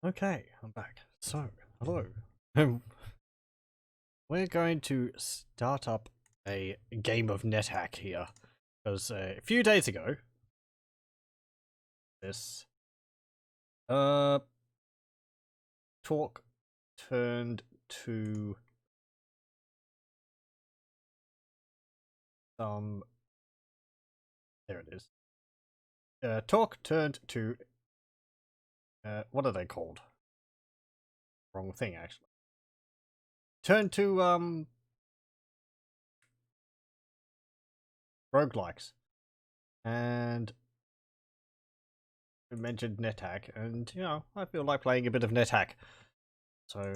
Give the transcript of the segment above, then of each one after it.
Okay, I'm back. So, hello. We're going to start up a game of NetHack here. Because a few days ago, this talk turned to some... There it is. Talk turned to... what are they called? Wrong thing, actually. Turned to, roguelikes. And we mentioned NetHack, and, you know, I feel like playing a bit of NetHack. So,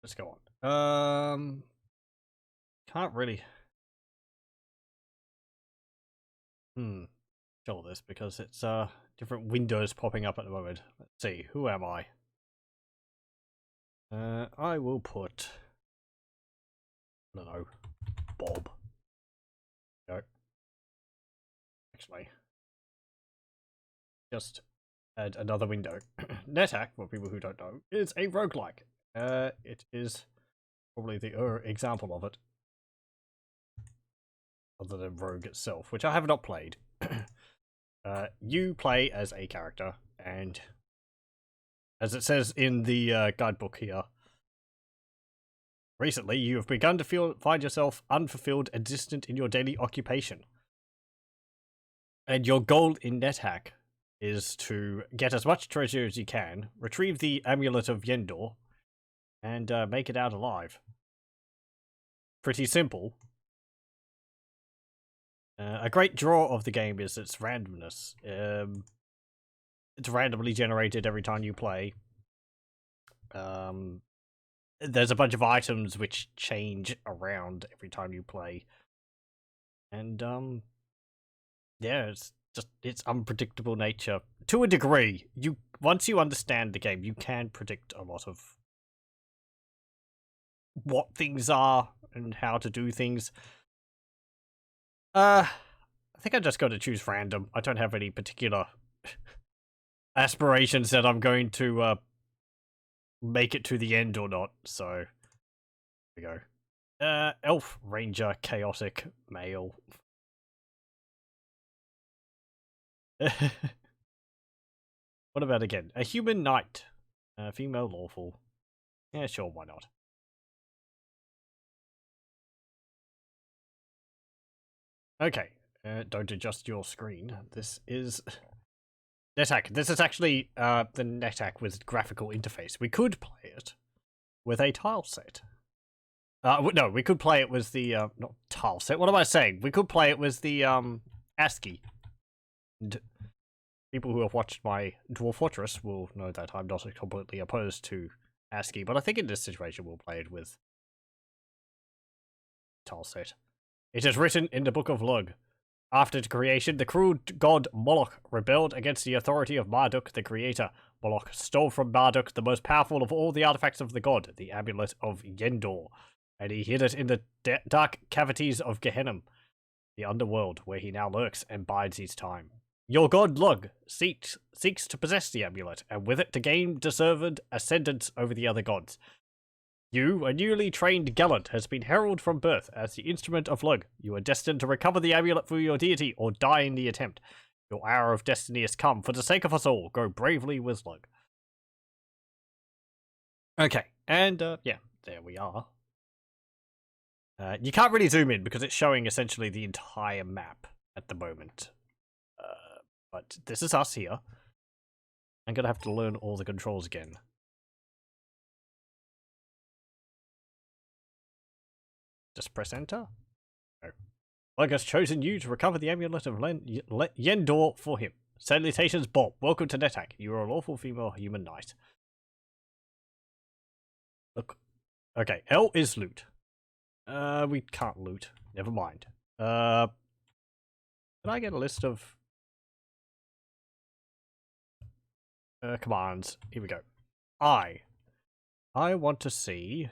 let's go on. Can't really... show this because it's different windows popping up at the moment. Let's see, who am I? I will put, I don't know, Bob. No. Actually, just add another window. NetHack, for people who don't know, is a roguelike. It is probably the example of it, other than Rogue itself, which I have not played. You play as a character, and as it says in the guidebook here, recently you have begun to find yourself unfulfilled and distant in your daily occupation. And your goal in NetHack is to get as much treasure as you can, retrieve the Amulet of Yendor, and make it out alive. Pretty simple. A great draw of the game is its randomness. It's randomly generated every time you play. There's a bunch of items which change around every time you play. And, yeah, it's unpredictable nature. To a degree, once you understand the game, you can predict a lot of what things are and how to do things. I think I just got to choose random. I don't have any particular aspirations that I'm going to make it to the end or not, so here we go. Elf, Ranger, Chaotic, Male. What about again? A Human Knight. Female Lawful. Yeah, sure, why not? Okay, don't adjust your screen. This is NetHack. This is actually the NetHack with graphical interface. We could play it with a tile set. No, we could play it with the not tile set. What am I saying? We could play it with the ASCII. And people who have watched my Dwarf Fortress will know that I'm not completely opposed to ASCII, but I think in this situation we'll play it with tile set. It is written in the Book of Lug. After its creation, the cruel god Moloch rebelled against the authority of Marduk, the creator. Moloch stole from Marduk the most powerful of all the artifacts of the god, the Amulet of Yendor, and he hid it in the dark cavities of Gehenna, the underworld, where he now lurks and bides his time. Your god Lug seeks to possess the amulet, and with it to gain deserved ascendance over the other gods. You, a newly trained gallant, has been heralded from birth as the instrument of Lug. You are destined to recover the amulet for your deity, or die in the attempt. Your hour of destiny has come. For the sake of us all, go bravely with Lug. Okay, and, yeah, there we are. You can't really zoom in because it's showing essentially the entire map at the moment. But this is us here. I'm gonna have to learn all the controls again. Just press enter. No. Lug has chosen you to recover the Amulet of Yendor for him. Salutations, Bob. Welcome to NetHack. You are a lawful female human knight. Look. Okay, L is loot. We can't loot. Never mind. Can I get a list of commands? Here we go. I want to see...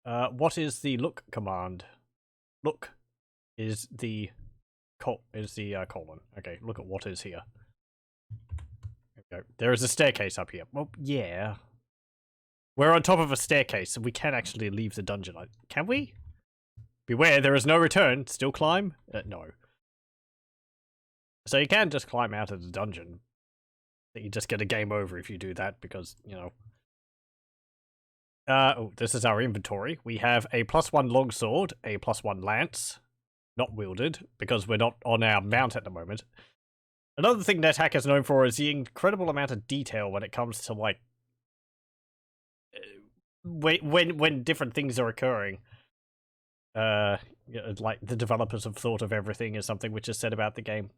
what is the look command? Look is the colon. Okay, look at what is here. There is a staircase up here. Well, yeah. We're on top of a staircase, so we can actually leave the dungeon. Can we? Beware, there is no return. Still climb? No. So you can just climb out of the dungeon. You just get a game over if you do that, because, you know. Oh, this is our inventory. We have a +1 longsword, a +1 lance, not wielded, because we're not on our mount at the moment. Another thing NetHack is known for is the incredible amount of detail when it comes to, like, when different things are occurring. Like, the developers have thought of everything as something which is said about the game.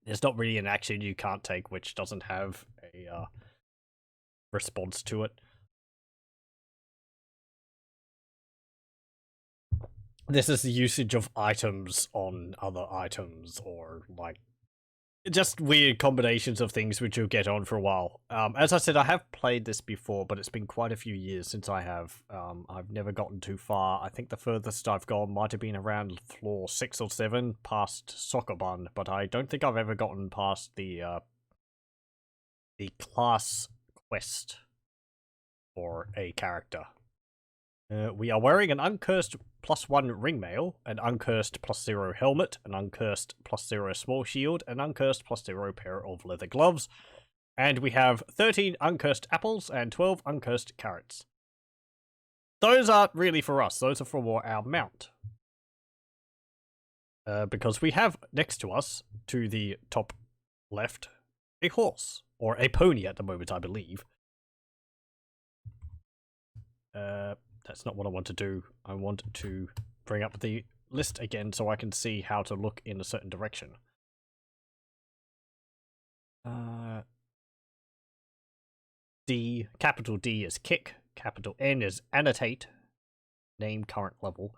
There's not really an action you can't take which doesn't have a response to it. This is the usage of items on other items, or, like, just weird combinations of things which you'll get on for a while. As I said, I have played this before, but it's been quite a few years since I have. I've never gotten too far. I think the furthest I've gone might have been around floor 6 or 7, past Soccer Bun, but I don't think I've ever gotten past the class quest for a character. We are wearing an uncursed +1 ringmail, an uncursed +0 helmet, an uncursed +0 small shield, an uncursed +0 pair of leather gloves, and we have 13 uncursed apples and 12 uncursed carrots. Those aren't really for us, those are for our mount. Because we have next to us, to the top left, a horse, or a pony at the moment, I believe. That's not what I want to do. I want to bring up the list again so I can see how to look in a certain direction. D, capital D is kick, capital N is annotate, name current level,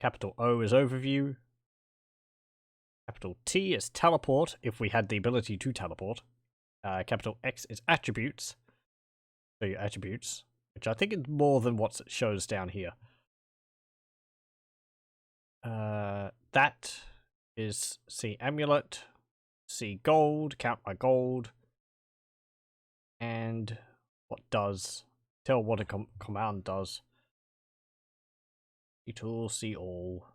capital O is overview, capital T is teleport, if we had the ability to teleport, capital X is attributes, so your attributes, which I think is more than what shows down here. That is C amulet, C gold, count my gold, and what does, tell what a command does. C tool, see all.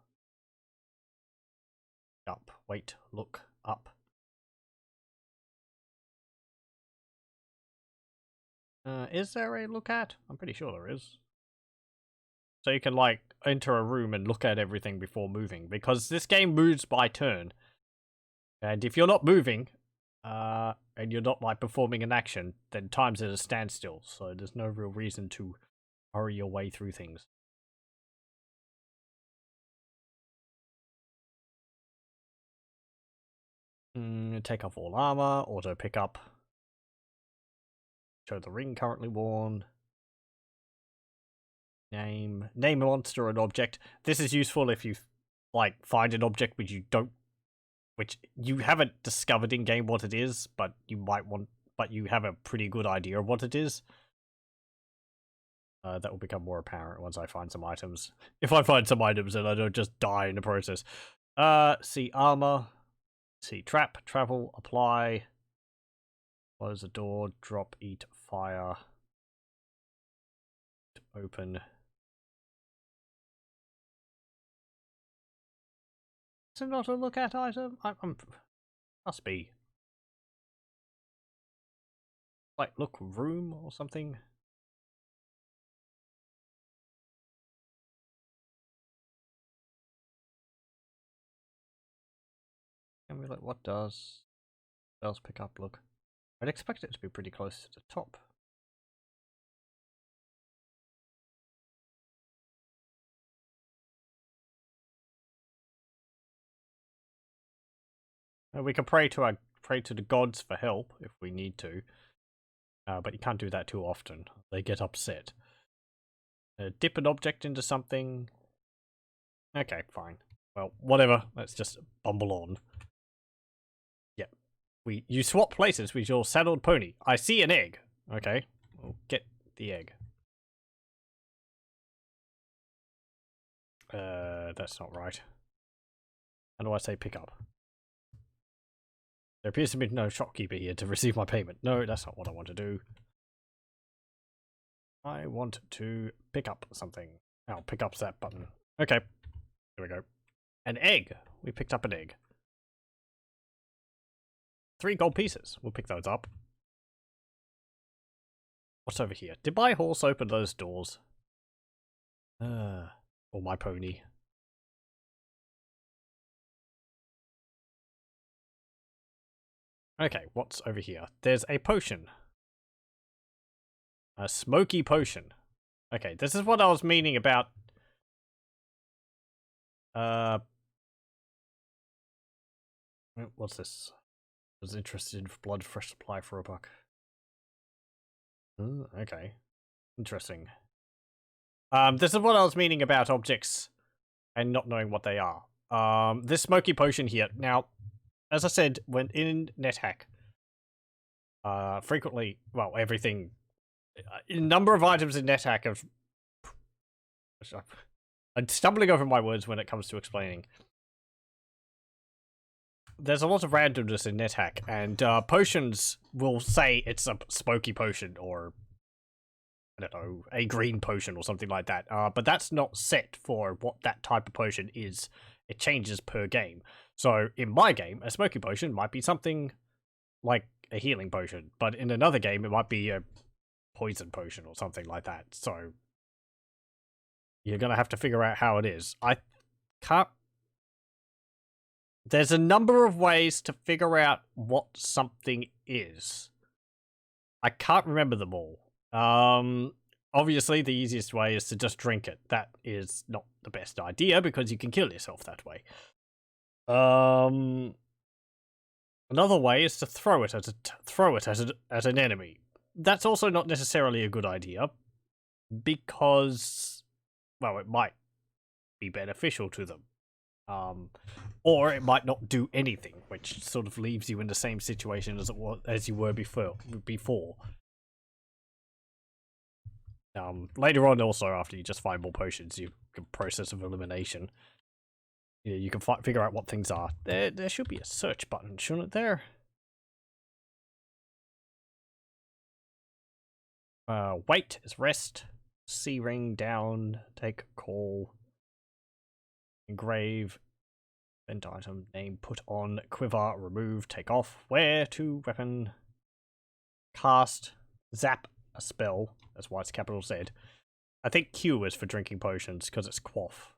Up, wait, look, up. Is there a look at? I'm pretty sure there is. So you can, like, enter a room and look at everything before moving, because this game moves by turn. And if you're not moving, and you're not, like, performing an action, then time's at a standstill, so there's no real reason to hurry your way through things. Take off all armor, auto pick up. Show the ring currently worn. Name a monster or an object. This is useful if you, like, find an object which you haven't discovered in game what it is, but you have a pretty good idea of what it is. That will become more apparent once I find some items. If I find some items and I don't just die in the process. See armor. See trap, travel, apply. Close the door, drop, eat, fire. Open. Is it not a look at item? I'm must be. Like, look room or something? And we like, what does pick up look? I'd expect it to be pretty close to the top. We can pray to the gods for help if we need to, but you can't do that too often. They get upset. Dip an object into something. Okay, fine. Well, whatever. Let's just bumble on. Yep. You swap places with your saddled pony. I see an egg. Okay, we'll get the egg. That's not right. How do I say pick up? There appears to be no shopkeeper here to receive my payment. No, that's not what I want to do. I want to pick up something. I'll pick up that button. Okay. Here we go. An egg. We picked up an egg. 3 gold pieces. We'll pick those up. What's over here? Did my horse open those doors? Or my pony. Okay, what's over here? There's a potion. A smoky potion. Okay, this is what I was meaning about... What's this? I was interested in blood fresh supply for $1. Okay. Interesting. This is what I was meaning about objects and not knowing what they are. This smoky potion here. Now, as I said, when in NetHack, frequently, well, everything, a number of items in NetHack have... I'm stumbling over my words when it comes to explaining. There's a lot of randomness in NetHack, and potions will say it's a smoky potion, or, I don't know, a green potion or something like that. But that's not set for what that type of potion is. It changes per game. So, in my game, a smoky potion might be something like a healing potion, but in another game, it might be a poison potion or something like that. So, you're gonna have to figure out how it is. I can't... There's a number of ways to figure out what something is. I can't remember them all. Obviously, the easiest way is to just drink it. That is not the best idea because you can kill yourself that way. Another way is to throw it at an enemy. That's also not necessarily a good idea because, well, it might be beneficial to them. Or it might not do anything, which sort of leaves you in the same situation as you were before. Later on, also after you just find more potions, you can process of elimination. You can figure out what things are. There should be a search button, shouldn't there? Wait is rest. C ring down. Take call. Engrave. Vent item. Name put on. Quiver. Remove. Take off. Wear to weapon. Cast. Zap a spell. That's why it's capital Z. I think Q is for drinking potions because it's quaff.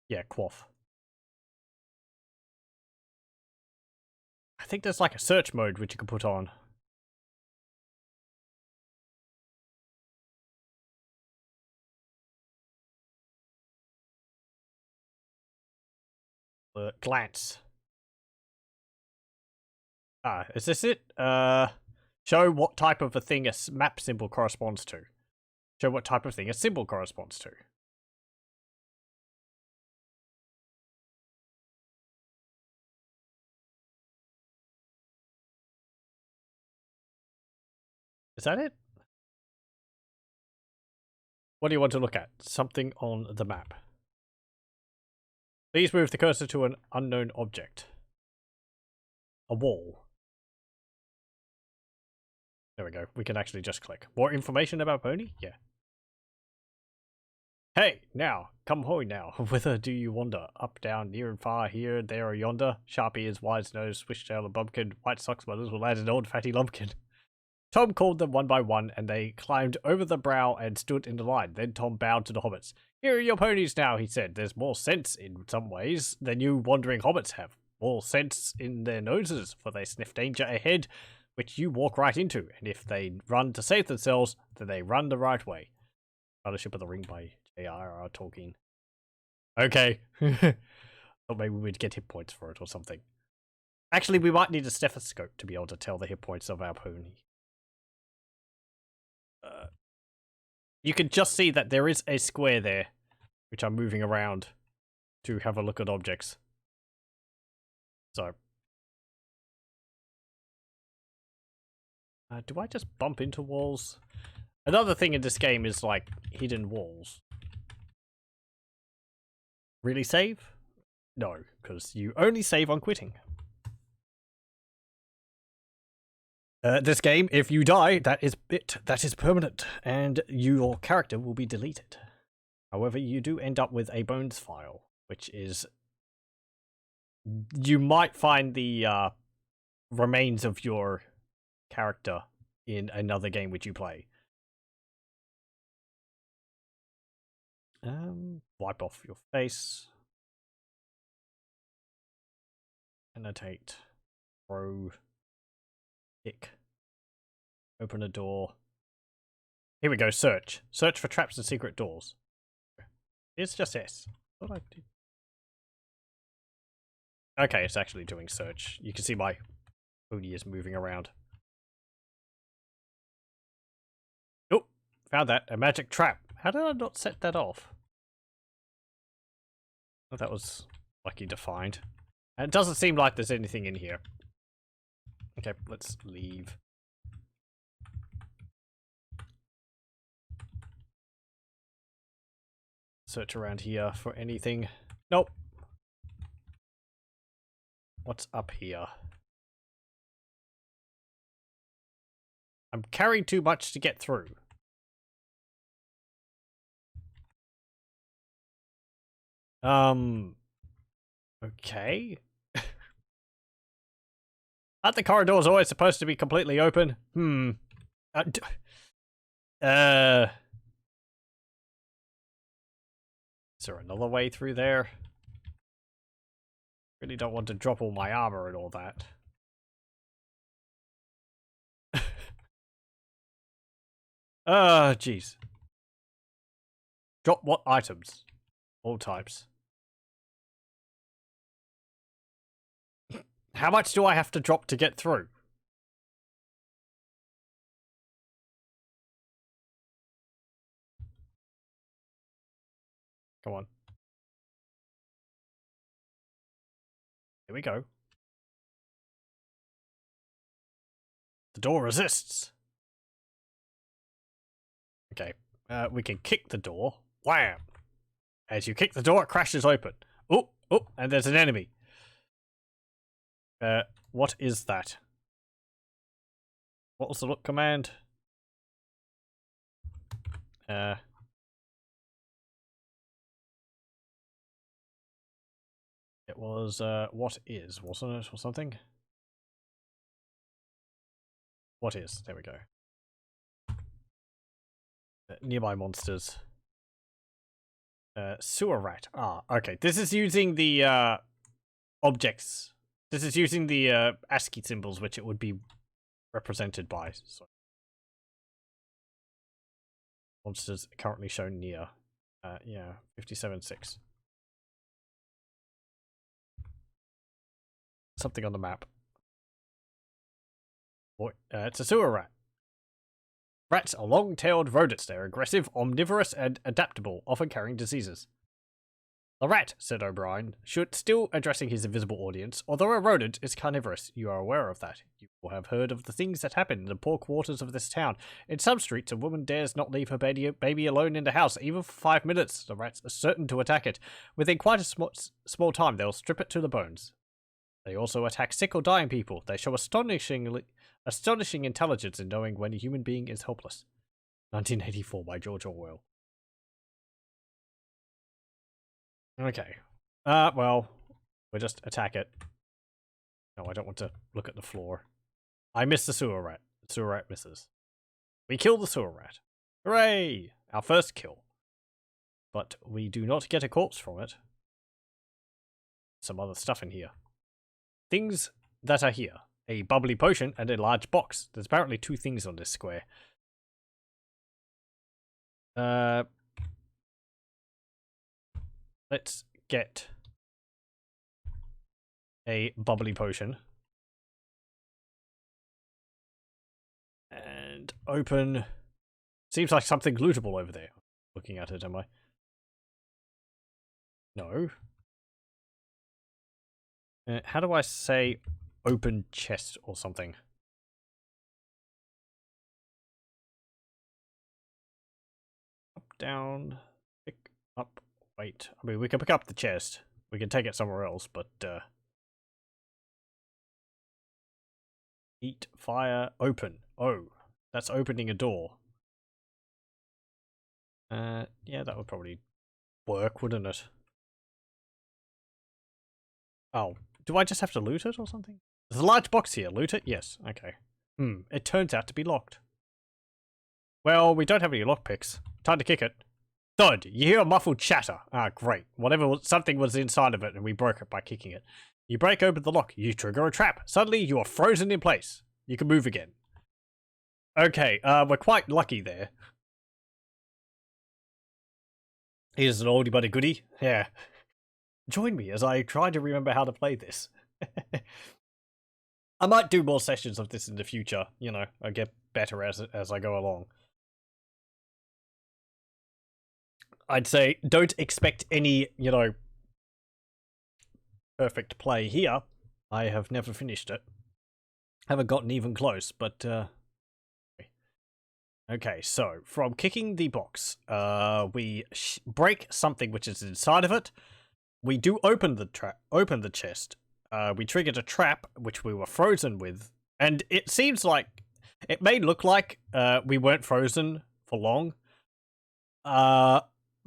Yeah, quaff. I think there's like a search mode which you can put on. Glance. Ah, is this it? Show what type of a thing a map symbol corresponds to. Show what type of thing a symbol corresponds to. Is that it? What do you want to look at? Something on the map. Please move the cursor to an unknown object. A wall. There we go. We can actually just click. More information about Pony? Yeah. Hey, now, come hoy now. Whither do you wander? Up, down, near and far, here, there, or yonder. Sharp ears, wide nose, swishtail, and bumpkin. White socks, mothers will add an old fatty lumpkin. Tom called them one by one, and they climbed over the brow and stood in the line. Then Tom bowed to the hobbits. Here are your ponies now, he said. There's more sense in some ways than you wandering hobbits have. More sense in their noses, for they sniff danger ahead, which you walk right into. And if they run to save themselves, then they run the right way. Fellowship of the Ring by J.R.R. Tolkien. Okay. Thought maybe we'd get hit points for it or something. Actually, we might need a stethoscope to be able to tell the hit points of our pony. You can just see that there is a square there, which I'm moving around to have a look at objects. So. Do I just bump into walls? Another thing in this game is, like, hidden walls. Really save? No, because you only save on quitting. This game, if you die, that is it. That is permanent, and your character will be deleted. However, you do end up with a bones file, which is... You might find the remains of your character in another game which you play. Wipe off your face. Annotate. Throw. Pick. Open a door. Here we go, search. Search for traps and secret doors. It's just S. What I did. Okay, it's actually doing search. You can see my booty is moving around. Oh, found that. A magic trap. How did I not set that off? Oh, that was lucky to find. And it doesn't seem like there's anything in here. Okay, let's leave. Search around here for anything. Nope. What's up here? I'm carrying too much to get through. Okay. Aren't the corridors always supposed to be completely open? Is there another way through there? Really don't want to drop all my armor and all that. Jeez. Drop what items? All types. How much do I have to drop to get through? Come on. Here we go. The door resists. Okay. We can kick the door. Wham! As you kick the door, it crashes open. Oh, and there's an enemy. What is that? What was the look command? It was, what is, wasn't it, or something? What is? There we go. Nearby monsters. Sewer rat. Ah, okay. This is using the, objects. This is using the, ASCII symbols, which it would be represented by. So. Monsters currently shown near. Yeah, 57.6. Something on the map. Boy, it's a sewer rat. Rats are long-tailed rodents. They're aggressive, omnivorous, and adaptable, often carrying diseases. The rat, said O'Brien, should still addressing his invisible audience. Although a rodent is carnivorous, you are aware of that. You will have heard of the things that happen in the poor quarters of this town. In some streets, a woman dares not leave her baby alone in the house, even for 5 minutes. The rats are certain to attack it. Within quite a small time, they'll strip it to the bones. They also attack sick or dying people. They show astonishing intelligence in knowing when a human being is helpless. 1984 by George Orwell. Okay. Well, we'll just attack it. No, I don't want to look at the floor. I missed the sewer rat. The sewer rat misses. We kill the sewer rat. Hooray! Our first kill. But we do not get a corpse from it. Some other stuff in here. Things that are here. A bubbly potion and a large box. There's apparently 2 things on this square. Let's get a bubbly potion. And open. Seems like something lootable over there. Looking at it, am I? No. How do I say open chest or something? Up, down, pick up. Wait, I mean, we can pick up the chest. We can take it somewhere else, but, Eat, fire, open. Oh, that's opening a door. Yeah, that would probably work, wouldn't it? Oh, do I just have to loot it or something? There's a large box here. Loot it? Yes. Okay. It turns out to be locked. Well, we don't have any lockpicks. Time to kick it. Thud, you hear a muffled chatter. Ah, great. Something was inside of it and we broke it by kicking it. You break open the lock. You trigger a trap. Suddenly, you are frozen in place. You can move again. Okay, we're quite lucky there. Here's an oldie but a goodie. Yeah. Join me as I try to remember how to play this. I might do more sessions of this in the future. You know, I get better as I go along. I'd say don't expect any, you know, perfect play here. I have never finished it. Haven't gotten even close, but okay, so from kicking the box, we break something which is inside of it. We do open the chest. We triggered a trap which we were frozen with, and it seems like it may look like we weren't frozen for long.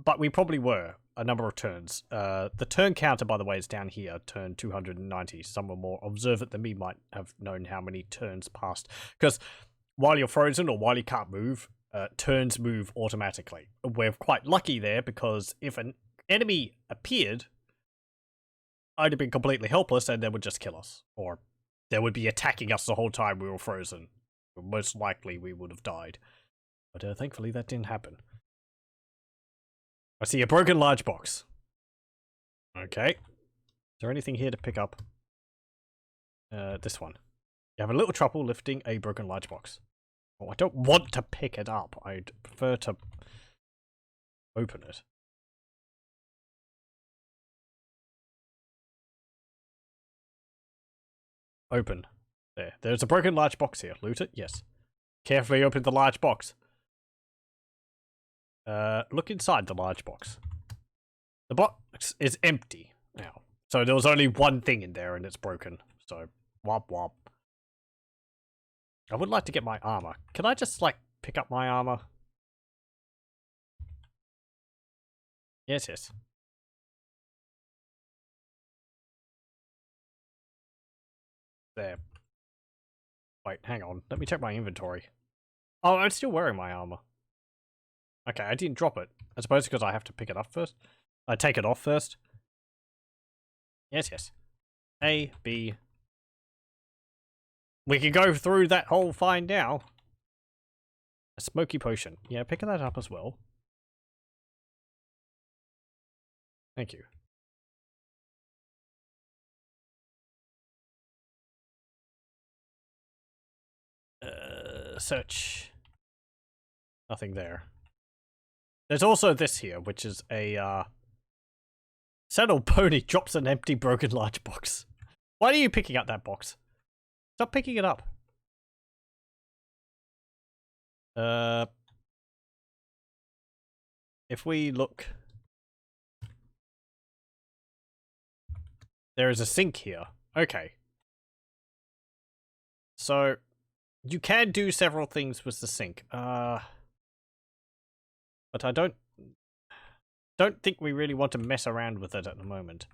But we probably were a number of turns. The turn counter, by the way, is down here, turn 290. Someone more observant than me might have known how many turns passed. Because while you're frozen or while you can't move, turns move automatically. We're quite lucky there because if an enemy appeared, I'd have been completely helpless and they would just kill us. Or they would be attacking us the whole time we were frozen. Most likely we would have died. But thankfully that didn't happen. I see a broken large box. Okay. Is there anything here to pick up? This one. You have a little trouble lifting a broken large box. Oh, I don't want to pick it up. I'd prefer to open it. Open. There. There's a broken large box here. Loot it? Yes. Carefully open the large box. Look inside the large box. The box is empty now. So there was only one thing in there and it's broken. So, wop wop. I would like to get my armor. Can I just, like, pick up my armor? Yes, yes. There. Wait, hang on. Let me check my inventory. Oh, I'm still wearing my armor. Okay, I didn't drop it. I suppose because I have to pick it up first. I take it off first. Yes, yes. A, B. We can go through that whole find now. A smoky potion. Yeah, pick that up as well. Thank you. Search. Nothing there. There's also this here, which is a, Saddle Pony drops an empty broken large box. Why are you picking up that box? Stop picking it up. If we look... There is a sink here. Okay. So, you can do several things with the sink. But I don't think we really want to mess around with it at the moment.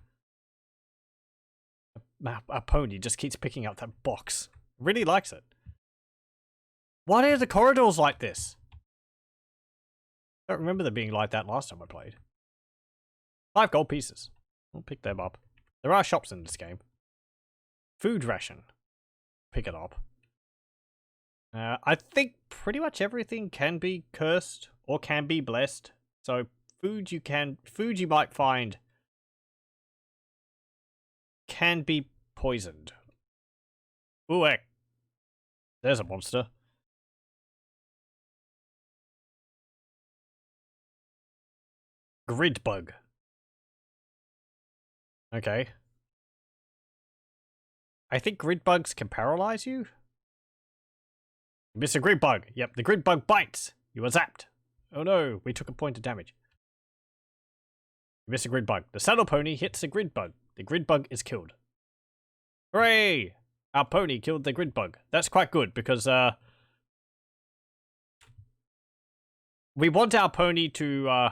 A pony just keeps picking up that box. Really likes it. Why are the corridors like this? I don't remember them being like that last time I played. 5 gold pieces. I'll pick them up. There are shops in this game. Food ration. Pick it up. I think pretty much everything can be cursed or can be blessed. So food you might find can be poisoned. Ooh, heck. There's a monster. Grid bug. Okay. I think grid bugs can paralyze you. You miss a grid bug. Yep, the grid bug bites. You were zapped. Oh no, we took a point of damage. You miss a grid bug. The saddle pony hits a grid bug. The grid bug is killed. Hooray! Our pony killed the grid bug. That's quite good because we want our pony to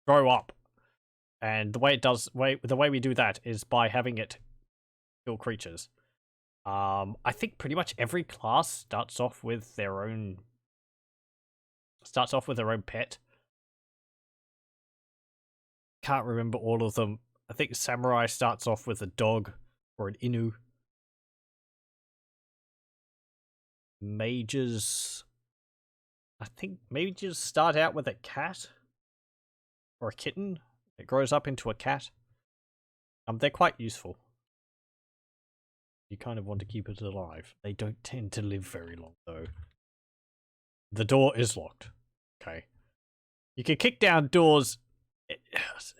grow up, and the way we do that is by having it kill creatures. I think pretty much every class starts off with their own pet. Can't remember all of them. I think Samurai starts off with a dog or an Inu. Mages, I think mages start out with a cat or a kitten. It grows up into a cat. They're quite useful. You kind of want to keep it alive. They don't tend to live very long, though. The door is locked. Okay. You can kick down doors.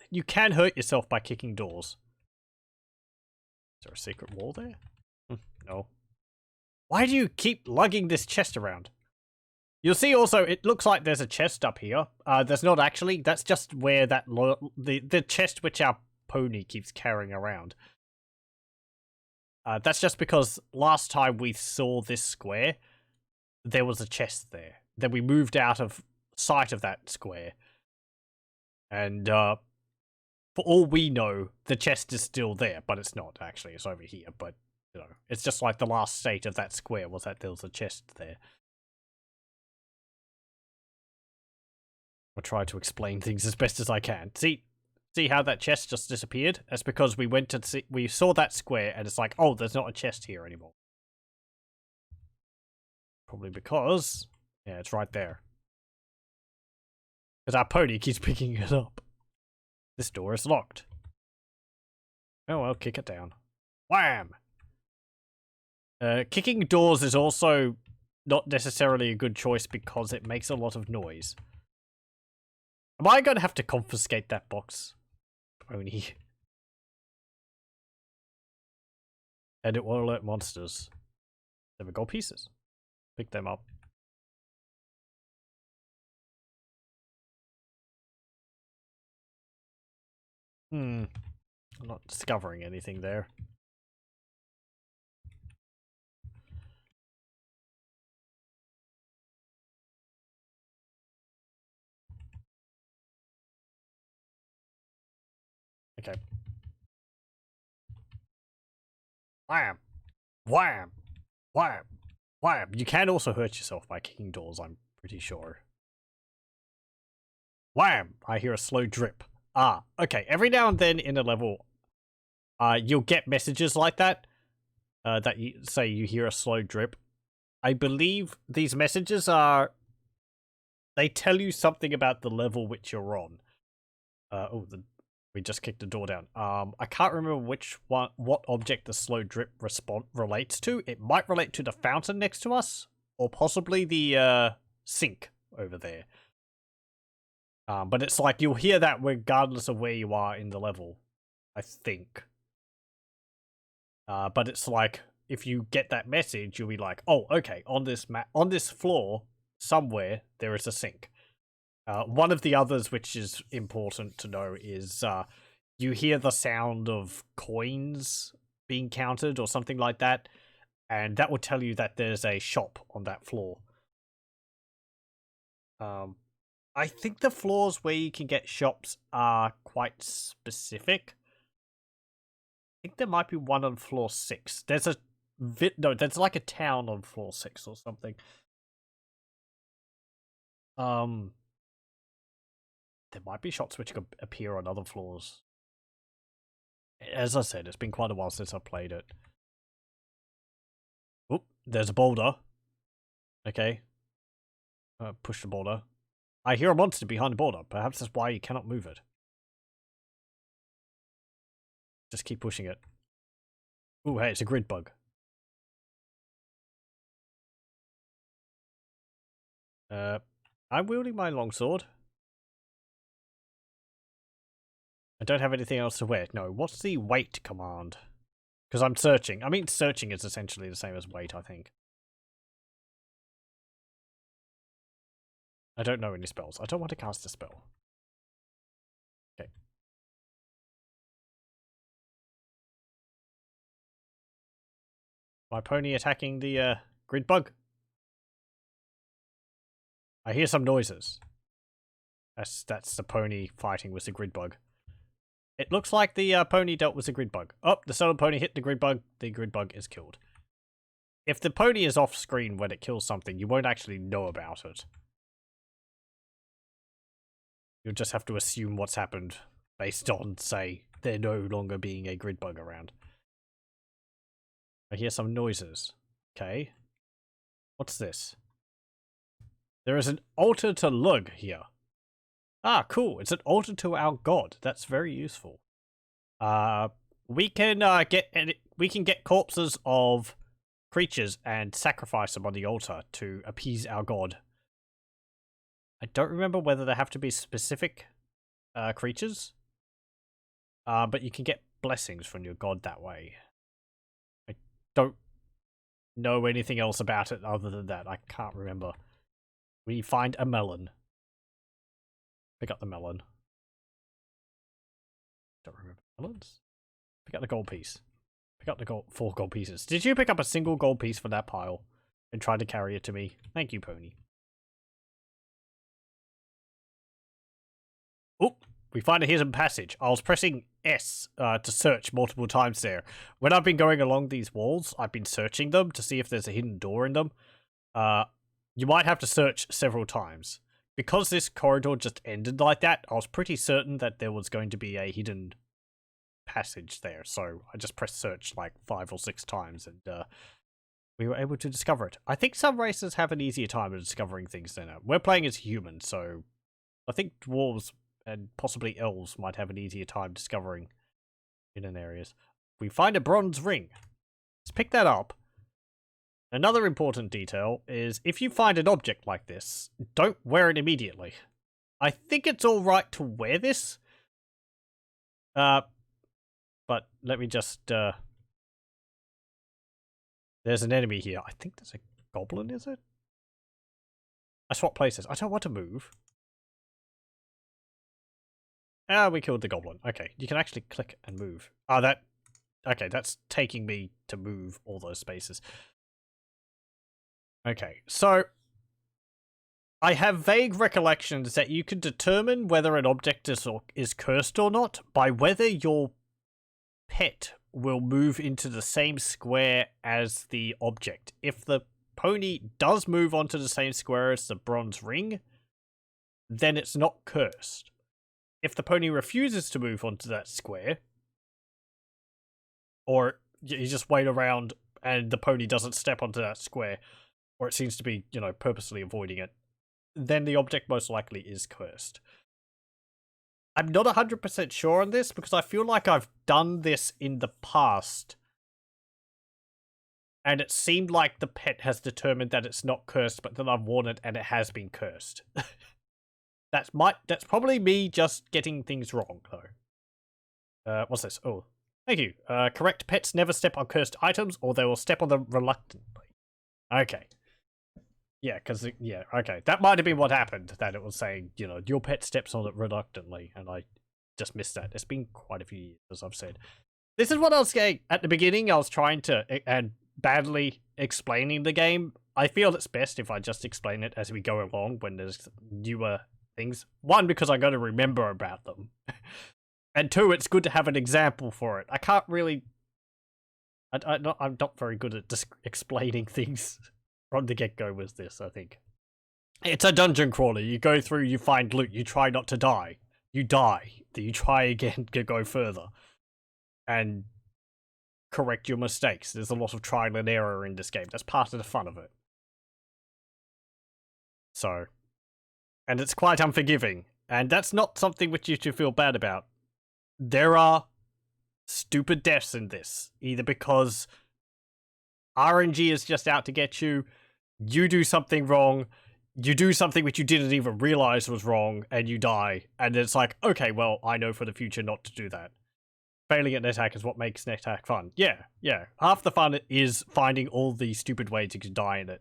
You can hurt yourself by kicking doors. Is there a secret wall there? No. Why do you keep lugging this chest around? You'll see also, it looks like there's a chest up here. There's not actually. That's just where the chest which our pony keeps carrying around. That's just because last time we saw this square, there was a chest there. Then we moved out of sight of that square. And for all we know, the chest is still there, but it's not actually. It's over here, but you know, it's just like the last state of that square was that there was a chest there. I'll try to explain things as best as I can. See how that chest just disappeared? That's because we saw that square and it's like, oh, there's not a chest here anymore. Probably because, yeah, it's right there. Because our pony keeps picking it up. This door is locked. Oh well, kick it down. Wham! Kicking doors is also not necessarily a good choice because it makes a lot of noise. Am I going to have to confiscate that box? Pony. And it will alert monsters. There we go, pieces. Pick them up. I'm not discovering anything there. Okay. Wham! Wham! Wham! Wham! You can also hurt yourself by kicking doors, I'm pretty sure. Wham! I hear a slow drip. Ah, okay. Every now and then in a level, you'll get messages like that. That you say you hear a slow drip. I believe these messages are... They tell you something about the level which you're on. We just kicked the door down. I can't remember what object the slow drip relates to. It might relate to the fountain next to us, or possibly the sink over there. But it's like you'll hear that regardless of where you are in the level, I think. But it's like if you get that message, you'll be like, "Oh, okay. On this floor somewhere there is a sink." One of the others which is important to know is you hear the sound of coins being counted or something like that, and that will tell you that there's a shop on that floor. I think the floors where you can get shops are quite specific. I think there might be one on floor 6. There's like a town on floor 6 or something. There might be shops which could appear on other floors. As I said, it's been quite a while since I played it. Oop, there's a boulder. Okay. Push the boulder. I hear a monster behind the boulder. Perhaps that's why you cannot move it. Just keep pushing it. Ooh, hey, it's a grid bug. I'm wielding my longsword. I don't have anything else to wear. No, what's the wait command? Because I'm searching. I mean, searching is essentially the same as wait, I think. I don't know any spells. I don't want to cast a spell. Okay. My pony attacking the grid bug. I hear some noises. That's the pony fighting with the grid bug. It looks like the pony dealt with the grid bug. Oh, the stolen pony hit the grid bug. The grid bug is killed. If the pony is off screen when it kills something, you won't actually know about it. You'll just have to assume what's happened based on, say, there no longer being a grid bug around. I hear some noises. Okay. What's this? There is an altar to Lug here. Ah, cool. It's an altar to our god. That's very useful. We can get corpses of creatures and sacrifice them on the altar to appease our god. I don't remember whether they have to be specific creatures. But you can get blessings from your god that way. I don't know anything else about it other than that. I can't remember. We find a melon. Pick up the melon. Don't remember melons. Pick up the gold piece. Pick up the 4 gold pieces. Did you pick up a single gold piece from that pile and try to carry it to me? Thank you, pony. Oh, we find a hidden passage. I was pressing S to search multiple times there. When I've been going along these walls, I've been searching them to see if there's a hidden door in them. You might have to search several times. Because this corridor just ended like that, I was pretty certain that there was going to be a hidden passage there. So I just pressed search like 5 or 6 times and we were able to discover it. I think some races have an easier time of discovering things than us. We're playing as humans, so I think dwarves and possibly elves might have an easier time discovering hidden areas. We find a bronze ring. Let's pick that up. Another important detail is if you find an object like this, don't wear it immediately. I think it's alright to wear this. But let me just, there's an enemy here. I think there's a goblin, is it? I swap places. I don't want to move. Ah, we killed the goblin. Okay, you can actually click and move. Okay, that's taking me to move all those spaces. Okay, so I have vague recollections that you can determine whether an object is cursed or not by whether your pet will move into the same square as the object. If the pony does move onto the same square as the bronze ring, then it's not cursed. If the pony refuses to move onto that square, or you just wait around and the pony doesn't step onto that square, or it seems to be, you know, purposely avoiding it, then the object most likely is cursed. I'm not 100% sure on this, because I feel like I've done this in the past, and it seemed like the pet has determined that it's not cursed, but then I've worn it and it has been cursed. That's probably me just getting things wrong, though. What's this? Oh, thank you. Correct pets never step on cursed items, or they will step on them reluctantly. Okay. Yeah, okay. That might have been what happened, that it was saying, you know, your pet steps on it reluctantly, and I just missed that. It's been quite a few years, as I've said. This is what I was saying at the beginning. I was trying to, and badly explaining the game. I feel it's best if I just explain it as we go along when there's newer things. 1, because I'm going to remember about them. And 2, it's good to have an example for it. I can't really... I'm not very good at just explaining things from the get-go with this, I think. It's a dungeon crawler. You go through, you find loot, you try not to die. You die. Then you try again to go further. And correct your mistakes. There's a lot of trial and error in this game. That's part of the fun of it. So... And it's quite unforgiving. And that's not something which you should feel bad about. There are stupid deaths in this. Either because RNG is just out to get you, you do something wrong, you do something which you didn't even realize was wrong, and you die. And it's like, okay, well, I know for the future not to do that. Failing at NetHack is what makes NetHack fun. Yeah. Half the fun is finding all the stupid ways you can die in it.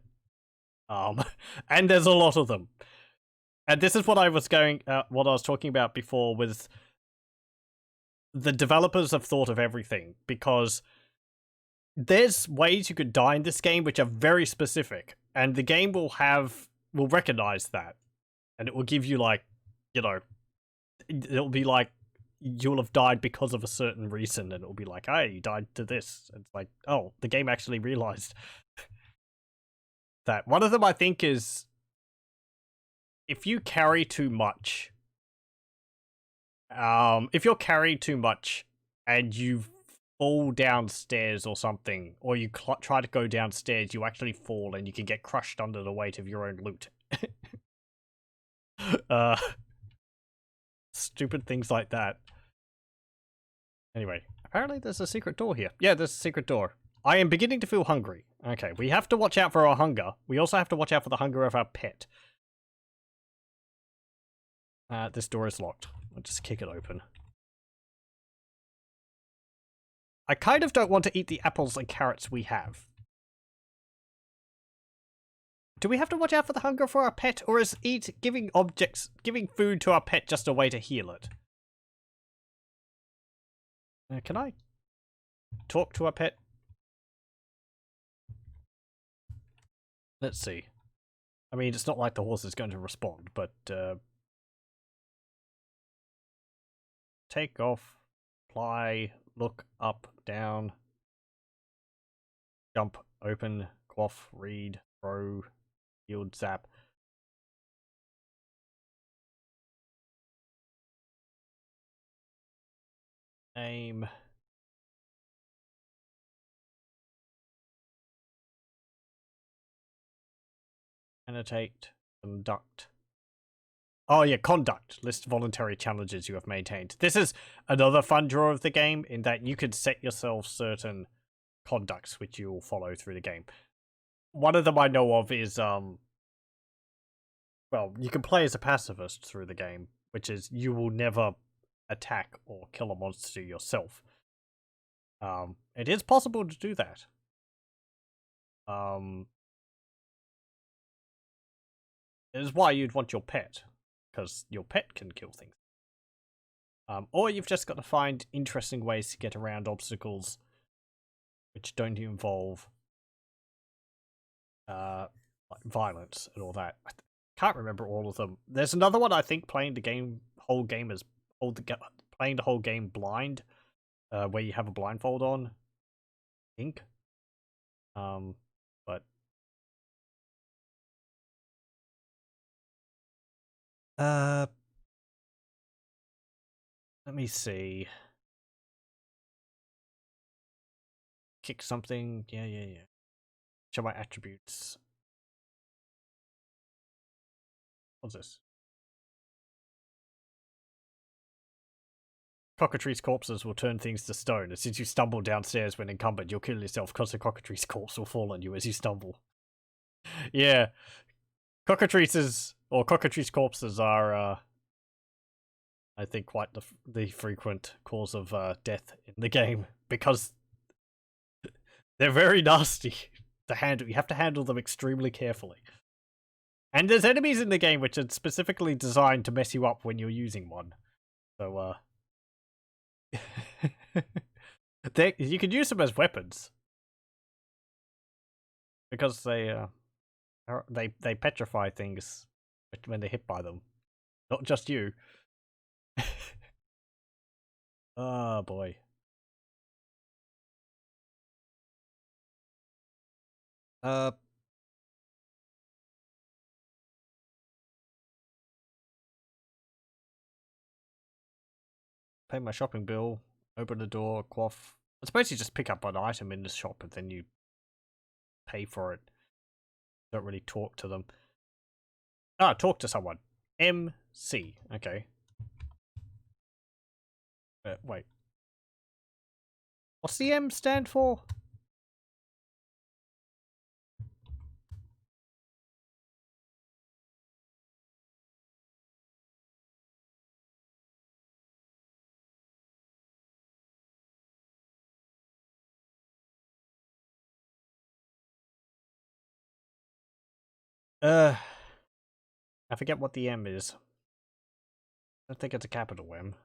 And there's a lot of them. And this is what I was talking about before with the developers have thought of everything, because there's ways you could die in this game which are very specific, and the game will recognize that, and it will give you like, you know, it'll be like you'll have died because of a certain reason, and it'll be like, hey, you died to this. It's like, oh, the game actually realized that. One of them, I think, is if you carry too much. If you're carrying too much and you fall downstairs or something, or you try to go downstairs, you actually fall and you can get crushed under the weight of your own loot. uh, Stupid things like that. Anyway, apparently there's a secret door here. Yeah, there's a secret door. I am beginning to feel hungry. Okay, we have to watch out for our hunger. We also have to watch out for the hunger of our pet. This door is locked. I'll just kick it open. I kind of don't want to eat the apples and carrots we have. Do we have to watch out for the hunger for our pet, or is giving food to our pet just a way to heal it? Can I talk to our pet? Let's see. I mean, it's not like the horse is going to respond, but take off, fly, look up, down, jump, open, quaff, read, throw, yield, zap. Aim. Annotate. Conduct. Oh yeah, conduct. List voluntary challenges you have maintained. This is another fun draw of the game in that you could set yourself certain conducts which you will follow through the game. One of them I know of is well, you can play as a pacifist through the game, which is you will never attack or kill a monster yourself. It is possible to do that. It is why you'd want your pet, because your pet can kill things. Or you've just got to find interesting ways to get around obstacles which don't involve like violence and all that. I can't remember all of them. There's another one I think playing the whole game blind, where you have a blindfold on. I think. But let me see. Kick something. Yeah. Show my attributes. What's this? Cockatrice corpses will turn things to stone. As soon as you stumble downstairs when encumbered, you'll kill yourself because the cockatrice corpse will fall on you as you stumble. Yeah. Cockatrice corpses are, I think, quite the frequent cause of death in the game, because they're very nasty to handle. You have to handle them extremely carefully. And there's enemies in the game which are specifically designed to mess you up when you're using one. So, you can use them as weapons. Because they petrify things when they're hit by them. Not just you. Oh boy. Pay my shopping bill, open the door, quaff. I suppose you just pick up an item in the shop and then you pay for it. Don't really talk to them. Ah, talk to someone. MC. Okay. Wait. What's the M stand for? I forget what the M is. I don't think it's a capital M.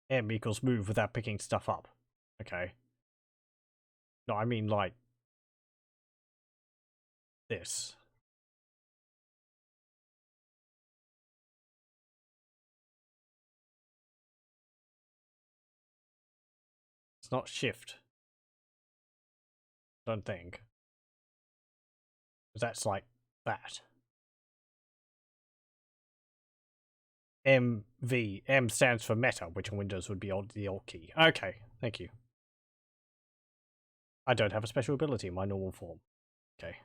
M equals move without picking stuff up. Okay. No, I mean like this. It's not shift. Don't think. Because that's like that. MV. M stands for meta, which on Windows would be the alt key. Okay, thank you. I don't have a special ability in my normal form. Okay.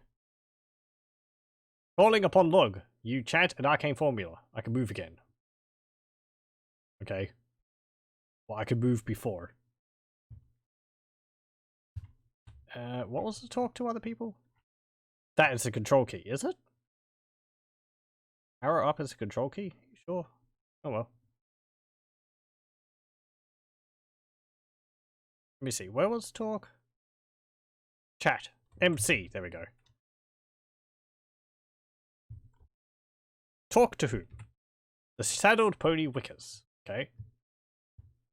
Calling upon log. You chant an arcane formula. I can move again. Okay. Well, I could move before. What was the talk to other people? That is the control key, is it? Arrow up is a control key? You sure? Oh well. Let me see. Where was the talk? Chat. MC. There we go. Talk to whom? The saddled pony Wickers. Okay.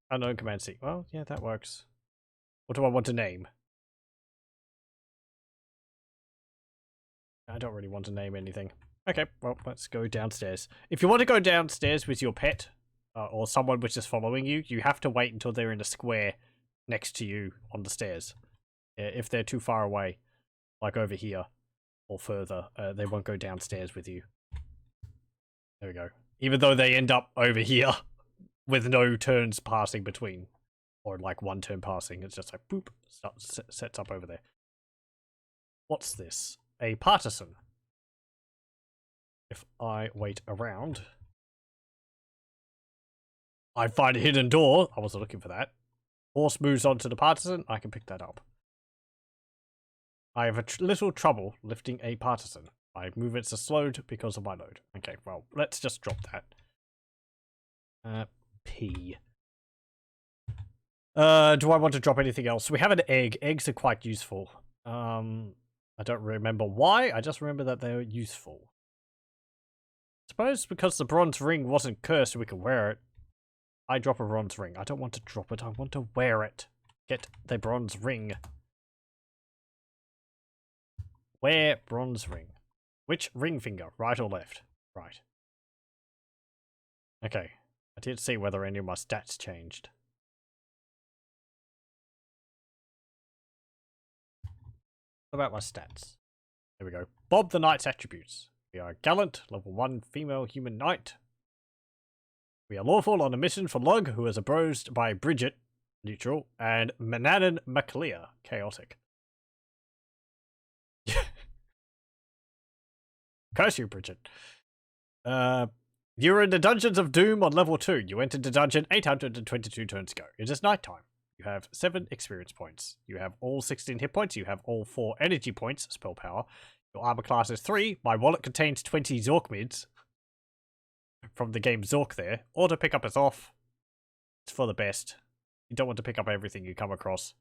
Unknown command C. Well, yeah, that works. What do I want to name? I don't really want to name anything. Okay, well, let's go downstairs. If you want to go downstairs with your pet, or someone which is following you, you have to wait until they're in a square next to you on the stairs. If they're too far away, like over here, or further, they won't go downstairs with you. There we go. Even though they end up over here, with no turns passing between. Or like one turn passing, it's just like, boop, sets up over there. What's this? A partisan. If I wait around, I find a hidden door. I wasn't looking for that. Horse moves on to the partisan. I can pick that up. I have a little trouble lifting a partisan. My movements are slowed because of my load. Okay, well, let's just drop that. P. Do I want to drop anything else? We have an egg. Eggs are quite useful. I don't remember why. I just remember that they're useful. Suppose because the bronze ring wasn't cursed, we can wear it. I drop a bronze ring. I don't want to drop it. I want to wear it. Get the bronze ring. Wear bronze ring. Which ring finger? Right or left? Right. Okay. I did see whether any of my stats changed. What about my stats? There we go. Bob the Knight's attributes. We are gallant, level 1 female human knight. We are lawful on a mission for Lug, who is abused by Bridget, neutral, and Mananan MacLear, chaotic. Curse you, Bridget. You're in the Dungeons of Doom on level 2. You entered the dungeon 822 turns ago. It is nighttime. You have 7 experience points. You have all 16 hit points. You have all 4 energy points, spell power. Your armor class is 3. My wallet contains 20 Zork mids. From the game Zork there. Auto pickup is off. It's for the best. You don't want to pick up everything you come across.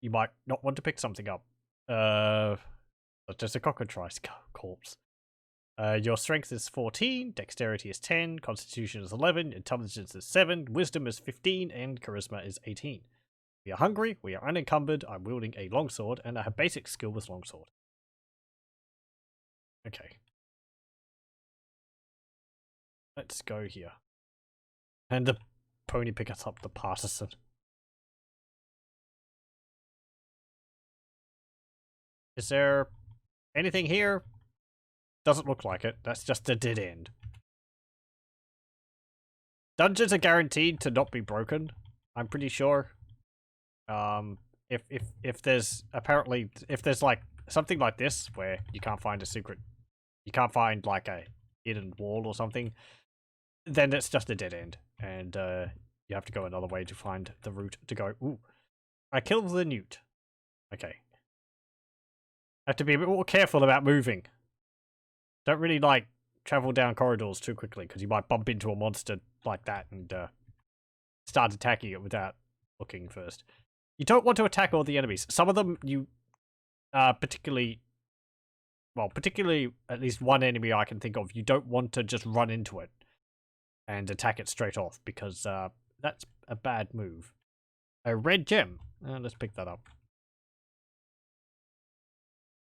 You might not want to pick something up. Just a cockatrice corpse. Your strength is 14, dexterity is 10, constitution is 11, intelligence is 7, wisdom is 15, and charisma is 18. We are hungry, we are unencumbered, I'm wielding a longsword, and I have basic skill with longsword. Okay. Let's go here. And the pony picks up the partisan. Is there anything here? Doesn't look like it. That's just a dead end. Dungeons are guaranteed to not be broken. I'm pretty sure. If there's like something like this where you can't find a secret, you can't find like a hidden wall or something, then it's just a dead end, and you have to go another way to find the route to go. Ooh, I killed the newt. Okay. I have to be a bit more careful about moving. Don't really, like, travel down corridors too quickly, because you might bump into a monster like that and start attacking it without looking first. You don't want to attack all the enemies. Some of them you particularly at least one enemy I can think of, you don't want to just run into it and attack it straight off, because That's a bad move. A red gem. Let's pick that up.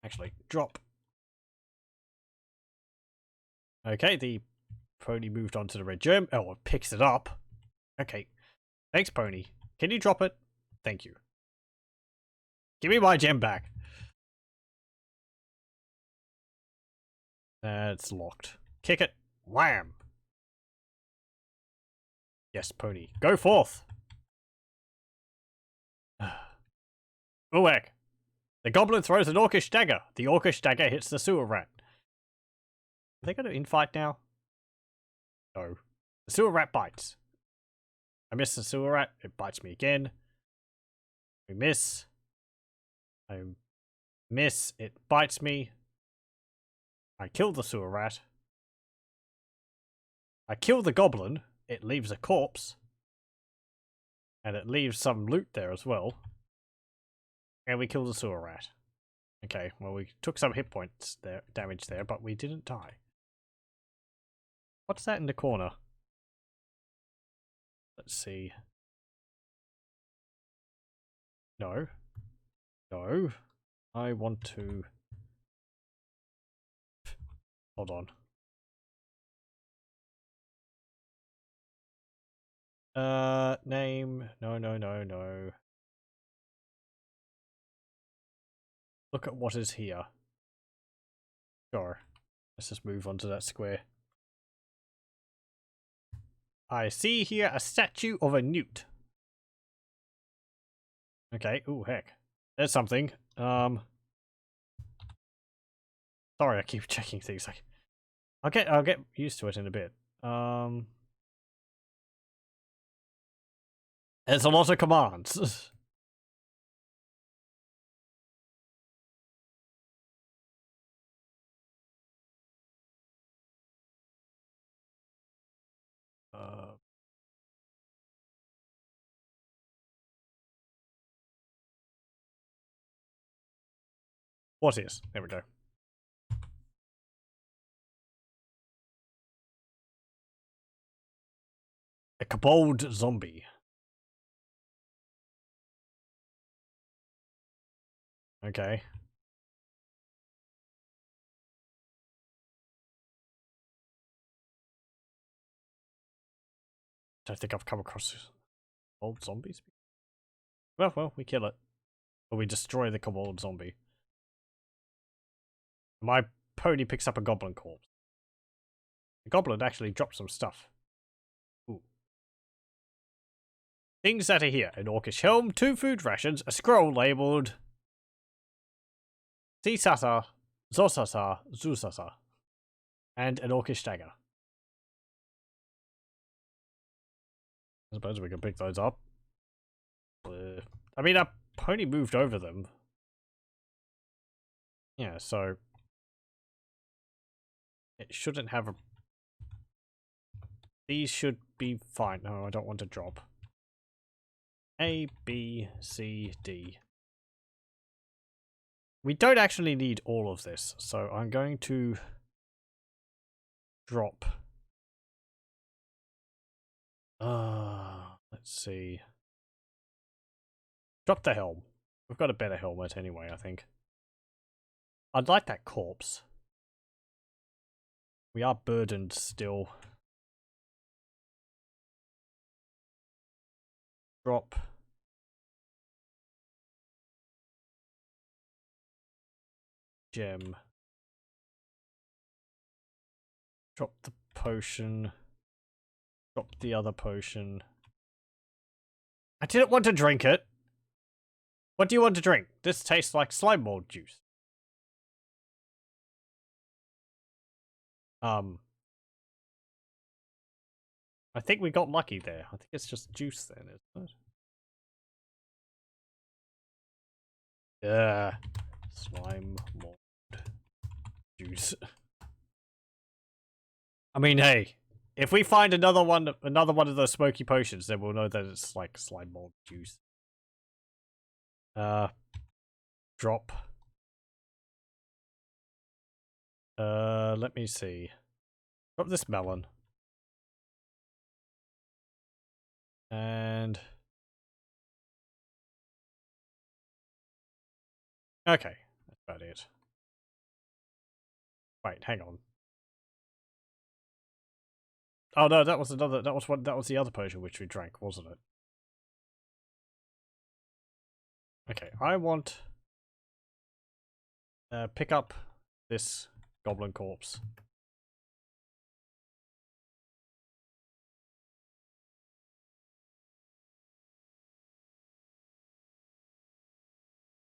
Actually, drop. Okay, the pony moved on to the red gem. Oh, it picks it up. Okay. Thanks, pony. Can you drop it? Thank you. Give me my gem back. It's locked. Kick it. Wham! Yes, pony. Go forth! Oh, heck. The goblin throws an orcish dagger. The orcish dagger hits the sewer rat. Are they going to infight now? No. The sewer rat bites. I miss the sewer rat. It bites me again. We miss. I miss. It bites me. I kill the sewer rat. I kill the goblin. It leaves a corpse. And it leaves some loot there as well. And we kill the sewer rat. Okay, well we took some hit points there, damage there, but we didn't die. What's that in the corner? Let's see. No. No. I want to... Hold on. Name. No. Look at what is here. Sure. Let's just move on to that square. I see here a statue of a newt. Okay. Ooh, heck. There's something. Sorry, I keep checking things. Like, I'll get used to it in a bit. There's a lot of commands. What is? There we go. A kobold zombie. Okay. Don't think I've come across kobold zombies. Well, we kill it. Or we destroy the kobold zombie. My pony picks up a goblin corpse. The goblin actually dropped some stuff. Ooh. Things that are here. An orcish helm, 2 food rations, a scroll labelled Sisasa, Zosasa, Zusasa, and an orcish dagger. I suppose we can pick those up. I mean, our pony moved over them. Yeah, so... It shouldn't have a... These should be fine. No, I don't want to drop. A, B, C, D. We don't actually need all of this, so I'm going to drop. Let's see. Drop the helm. We've got a better helmet anyway, I think. I'd like that corpse. We are burdened still. Drop. Gem. Drop the potion. Drop the other potion. I didn't want to drink it. What do you want to drink? This tastes like slime mold juice. I think we got lucky there. I think it's just juice then, isn't it? Yeah. Slime mold juice. I mean, hey, if we find another one of those smoky potions, then we'll know that it's like slime mold juice. Drop. Let me see. Drop this melon. And... okay, that's about it. Wait, hang on. Oh no, that was another. That was the other potion which we drank, wasn't it? Okay, I want. Pick up this goblin corpse.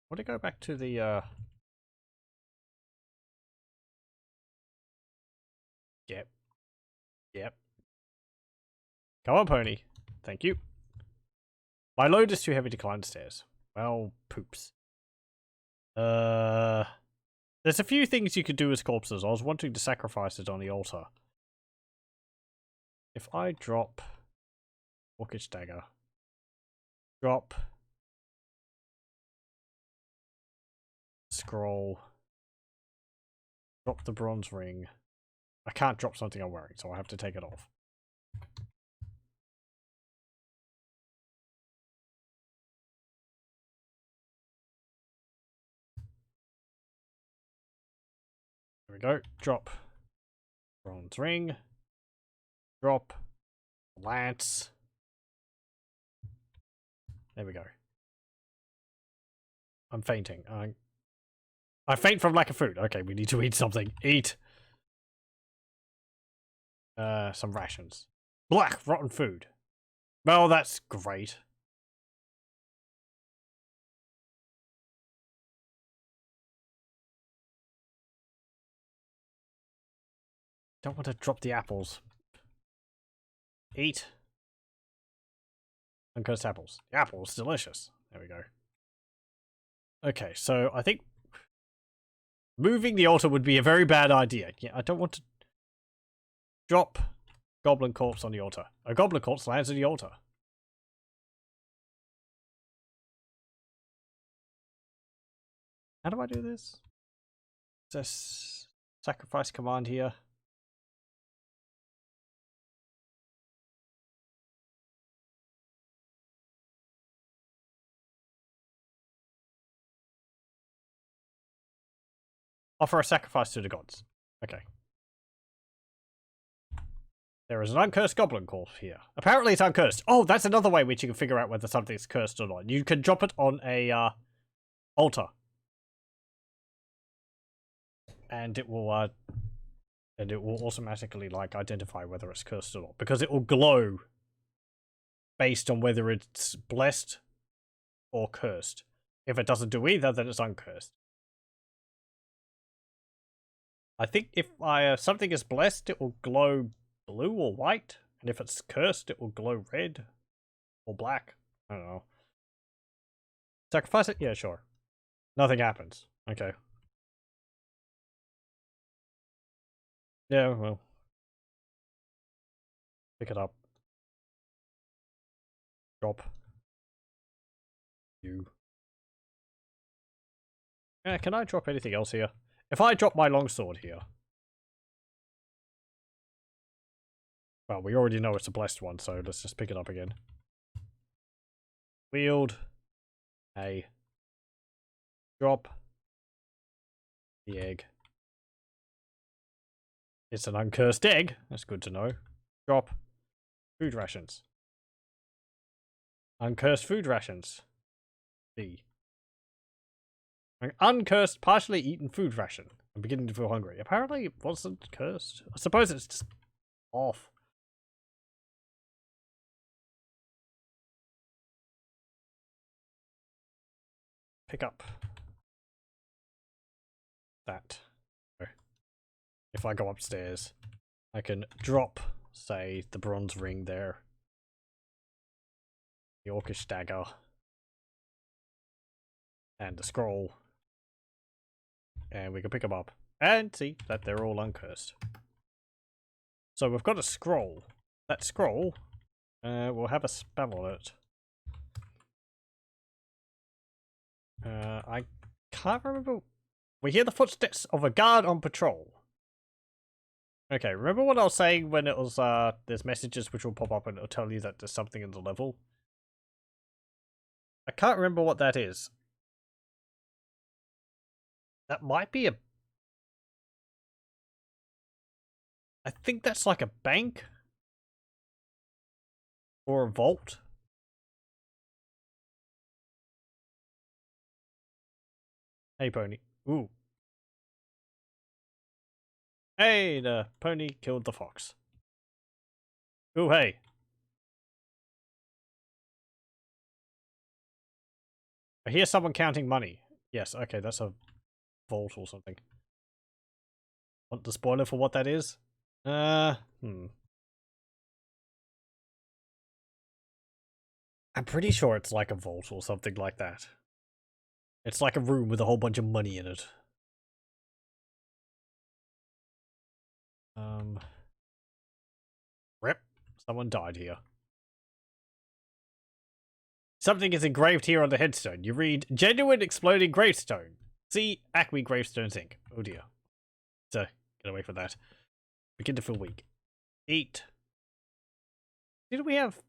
Want to go back to the? Yep. Yep. Come on, pony. Thank you. My load is too heavy to climb the stairs. Well, poops. There's a few things you could do as corpses. I was wanting to sacrifice it on the altar. If I drop Orcish Dagger, drop Scroll, drop the bronze ring. I can't drop something I'm wearing, so I have to take it off. There we go. Drop bronze ring. Drop lance. There we go. I'm fainting. I faint from lack of food. Okay, we need to eat something. Eat. Some rations. Black, rotten food. Well, that's great. Don't want to drop the apples. Eat. Uncursed apples. The apple's delicious. There we go. Okay, so I think moving the altar would be a very bad idea. Yeah, I don't want to drop goblin corpse on the altar. A goblin corpse lands on the altar. How do I do this? This sacrifice command here. Offer a sacrifice to the gods. Okay. There is an uncursed goblin corpse here. Apparently it's uncursed. Oh, that's another way which you can figure out whether something's cursed or not. You can drop it on a altar. And it will automatically like identify whether it's cursed or not. Because it will glow based on whether it's blessed or cursed. If it doesn't do either, then it's uncursed. I think if something is blessed, it will glow blue or white, and if it's cursed, it will glow red or black. I don't know. Sacrifice it? Yeah, sure. Nothing happens. Okay. Yeah, well. Pick it up. Drop. You. Yeah, can I drop anything else here? If I drop my longsword here. Well, we already know it's a blessed one, so let's just pick it up again. Wield. A. Drop. The egg. It's an uncursed egg. That's good to know. Drop. Food rations. Uncursed food rations. B. An uncursed, partially eaten food ration. I'm beginning to feel hungry. Apparently it wasn't cursed. I suppose it's just off. Pick up that. If I go upstairs, I can drop, say, the bronze ring there. The Orcish dagger. And the scroll. And we can pick them up. And see that they're all uncursed. So we've got a scroll. That scroll will have a spell on it. I can't remember. We hear the footsteps of a guard on patrol. Okay, remember what I was saying when it was, there's messages which will pop up and it'll tell you that there's something in the level? I can't remember what that is. That might be a... I think that's like a bank? Or a vault? Hey, pony. Ooh. Hey, the pony killed the fox. Ooh, hey. I hear someone counting money. Yes, okay, that's a vault or something. Want the spoiler for what that is? I'm pretty sure it's like a vault or something like that. It's like a room with a whole bunch of money in it. Rip. Someone died here. Something is engraved here on the headstone. You read, genuine exploding gravestone. See Acme Gravestones Inc. Oh dear. So, get away from that. Begin to feel weak. Eat. Did we have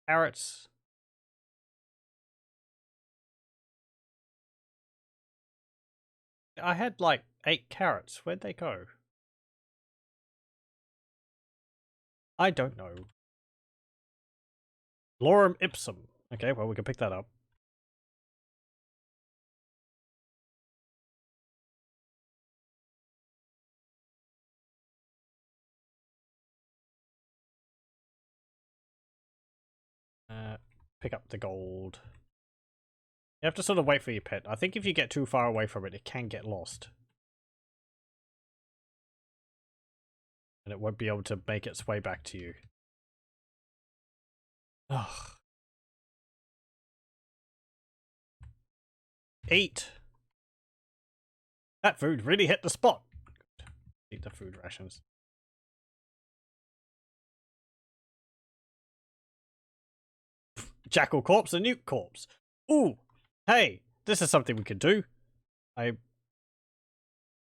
carrots? I had like 8 carrots. Where'd they go? I don't know. Lorem ipsum. Okay, well, we can pick that up. Pick up the gold. You have to sort of wait for your pet. I think if you get too far away from it, it can get lost. And it won't be able to make its way back to you. Ugh. Eat. That food really hit the spot. Eat the food rations. Jackal corpse and nuke corpse. Ooh, hey, this is something we could do.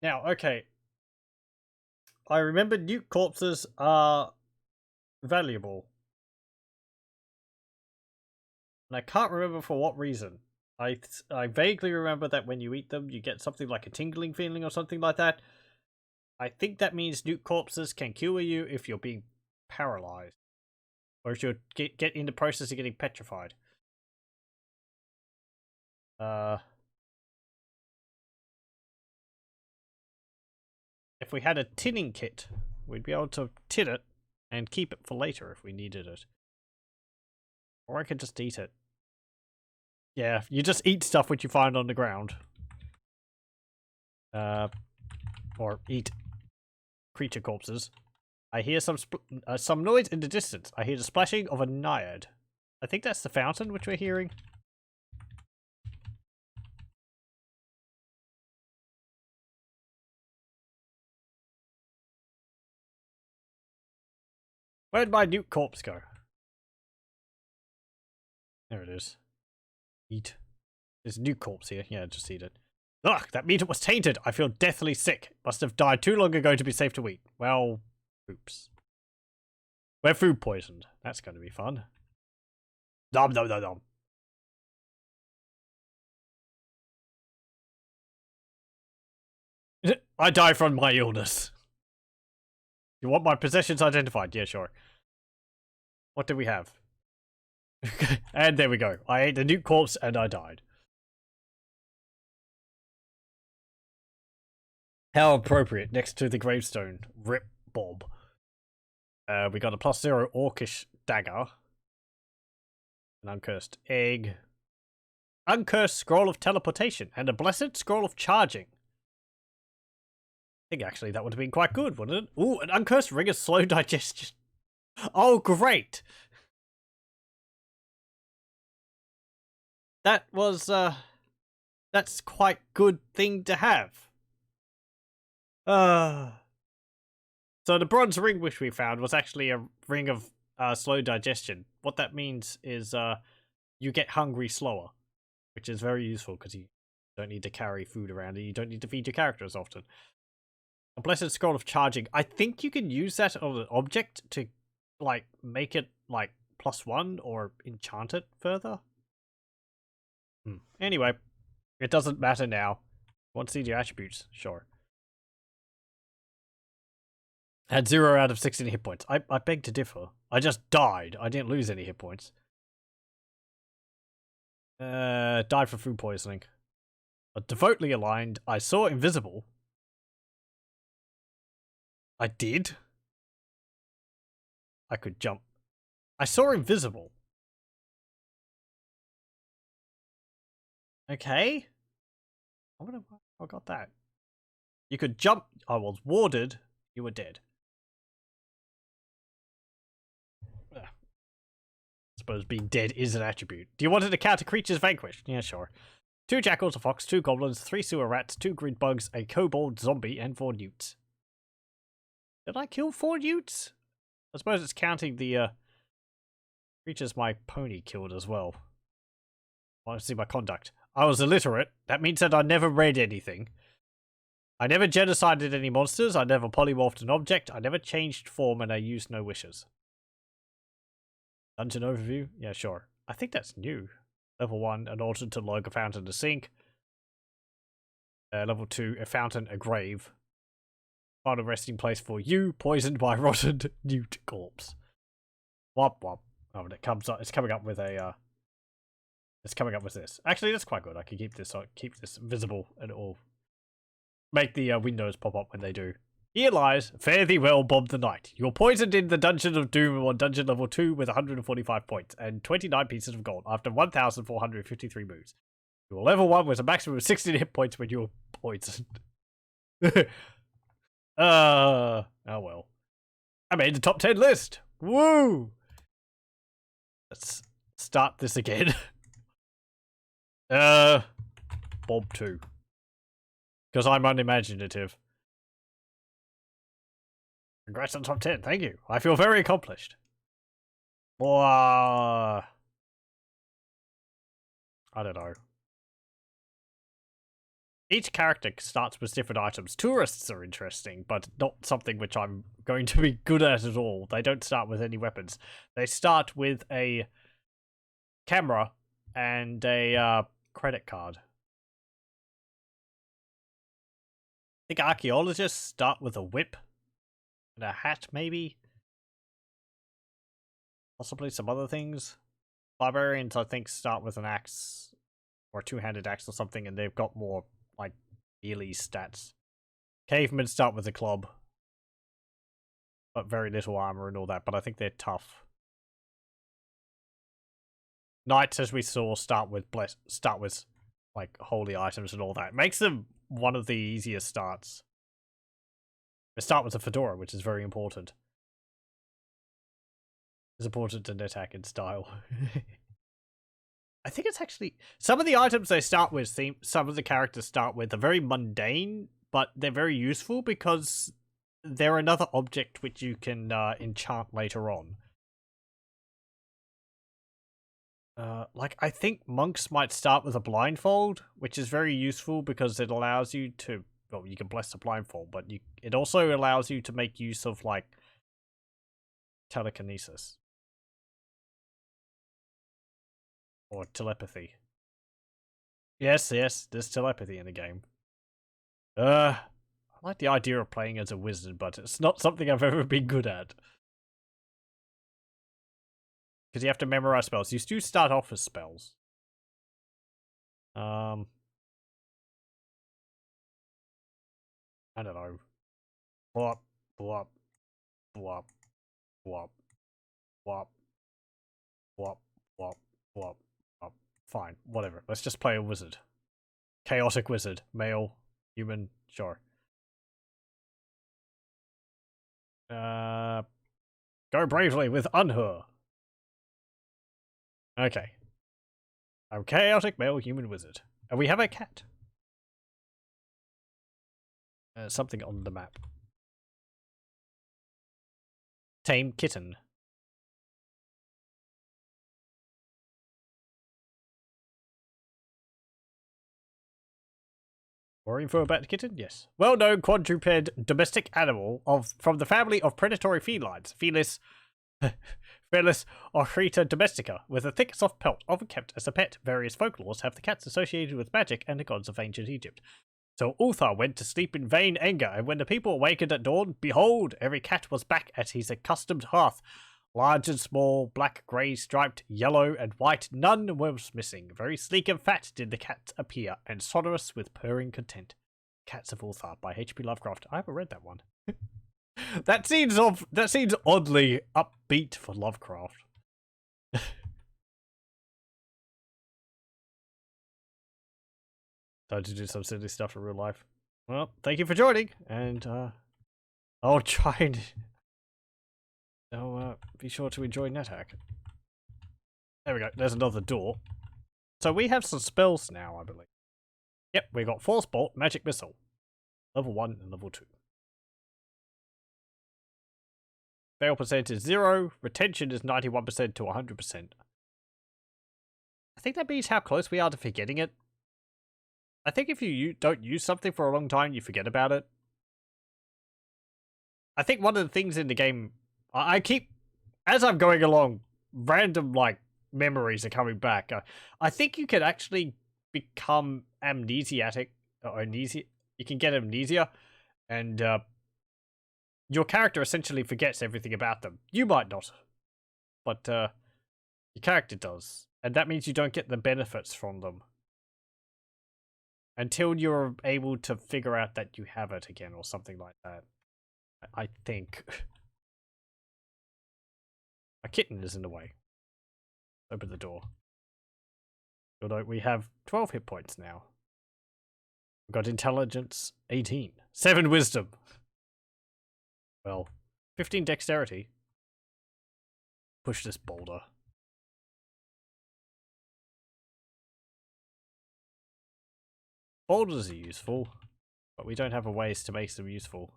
Now, okay. I remember nuke corpses are valuable. And I can't remember for what reason. I vaguely remember that when you eat them, you get something like a tingling feeling or something like that. I think that means nuke corpses can cure you if you're being paralyzed. Or if you get in the process of getting petrified. If we had a tinning kit, we'd be able to tin it and keep it for later if we needed it. Or I could just eat it. Yeah, you just eat stuff which you find on the ground. Or eat creature corpses. I hear some noise in the distance. I hear the splashing of a naiad. I think that's the fountain which we're hearing. Where'd my nuke corpse go? There it is. Eat. There's a nuke corpse here. Yeah, just eat it. Ugh, that meat was tainted. I feel deathly sick. Must have died too long ago to be safe to eat. Well, oops. We're food poisoned. That's going to be fun. Nom nom nom nom. I die from my illness. You want my possessions identified? Yeah, sure. What do we have? And there we go. I ate the nuke corpse and I died. How appropriate next to the gravestone. Rip Bob. We got a +0 orcish dagger. An uncursed egg. Uncursed scroll of teleportation. And a blessed scroll of charging. I think actually that would have been quite good, wouldn't it? Ooh, an uncursed ring of slow digestion. Oh, great! That was, that's quite good thing to have. So the bronze ring which we found was actually a ring of slow digestion. What that means is you get hungry slower, which is very useful because you don't need to carry food around and you don't need to feed your characters often. A blessed scroll of charging. I think you can use that on an object to, like, make it, like, +1 or enchant it further. Anyway, it doesn't matter now. Want to see the attributes? Sure. Had 0 out of 16 hit points. I beg to differ. I just died. I didn't lose any hit points. Died from food poisoning. But devotedly aligned. I saw invisible. I did. I could jump. I saw invisible. Okay. I got that. You could jump. I was warded. You were dead. I suppose being dead is an attribute. Do you want to counter creatures vanquished? Yeah, sure. 2 jackals, a fox, 2 goblins, 3 sewer rats, 2 grid bugs, a kobold zombie, and 4 newts. Did I kill 4 newts? I suppose it's counting the creatures my pony killed as well. I see my conduct. I was illiterate. That means that I never read anything. I never genocided any monsters. I never polymorphed an object. I never changed form, and I used no wishes. Dungeon overview? Yeah, sure. I think that's new. Level 1, an altar to log, a fountain, a sink. Level 2, a fountain, a grave. Final resting place for you, poisoned by rotten newt corpse. Wop wop. Oh, and it comes up. It's coming up with a. It's coming up with this. Actually, that's quite good. I can keep this visible, and it will make the windows pop up when they do. Here lies, fare thee well, Bob the Knight. You're poisoned in the Dungeon of Doom on Dungeon Level 2 with 145 points and 29 pieces of gold after 1,453 moves. You're level 1 with a maximum of 16 hit points when you're poisoned. Oh well. I made the top 10 list. Woo! Let's start this again. Bob 2. Because I'm unimaginative. Congrats on top 10, thank you. I feel very accomplished. I don't know. Each character starts with different items. Tourists are interesting, but not something which I'm going to be good at all. They don't start with any weapons. They start with a camera and a credit card. I think archaeologists start with a whip and a hat, maybe. Possibly some other things. Barbarians, I think, start with an axe or a two-handed axe or something, and they've got more like melee stats. Cavemen start with a club, but very little armor and all that. But I think they're tough. Knights, as we saw, start with like holy items and all that. Makes them one of the easiest starts. They start with a fedora, which is very important. It's important to NetHack in style. I think it's actually some of the items they start with. Some of the characters start with are very mundane, but they're very useful because they're another object which you can enchant later on. Like, I think monks might start with a blindfold, which is very useful because it allows you to, well, you can bless the blindfold, but it also allows you to make use of, like, telekinesis. Or telepathy. Yes, there's telepathy in the game. I like the idea of playing as a wizard, but it's not something I've ever been good at. Because you have to memorize spells. You do start off as spells. I don't know. Blop, blop, blop, blop, blop, blop, blop, blop, blop. Fine, whatever. Let's just play a wizard. Chaotic wizard. Male, human, sure. Go bravely with Unhur. Okay. I'm chaotic male human wizard. And we have a cat. Something on the map. Tame kitten. More info about the kitten? Yes. Well-known quadruped domestic animal from the family of predatory felines. Felis Ochrita domestica, with a thick, soft pelt, often kept as a pet. Various folklores have the cats associated with magic and the gods of ancient Egypt. So Ulthar went to sleep in vain anger, and when the people awakened at dawn, behold, every cat was back at his accustomed hearth. Large and small, black, grey, striped, yellow, and white, none was missing. Very sleek and fat did the cats appear, and sonorous with purring content. Cats of Ulthar by H.P. Lovecraft. I haven't read that one. That seems oddly upbeat for Lovecraft. Time to do some silly stuff in real life. Well, thank you for joining, and I'll try and be sure to enjoy NetHack. There we go. There's another door. So we have some spells now, I believe. Yep, we got Force Bolt, Magic Missile, level 1 and level 2. Fail percent is 0. Retention is 91% to 100%. I think that means how close we are to forgetting it. I think if you don't use something for a long time, you forget about it. I think one of the things in the game, I keep, as I'm going along, random, memories are coming back. I think you can actually become amnesiatic, or amnesia. You can get amnesia, and your character essentially forgets everything about them. You might not, but your character does. And that means you don't get the benefits from them until you're able to figure out that you have it again or something like that. I think. A kitten is in the way. Open the door. Although we have 12 hit points now. We've got intelligence 18. 7 wisdom. Well, 15 dexterity. Push this boulder. Boulders are useful, but we don't have a ways to make them useful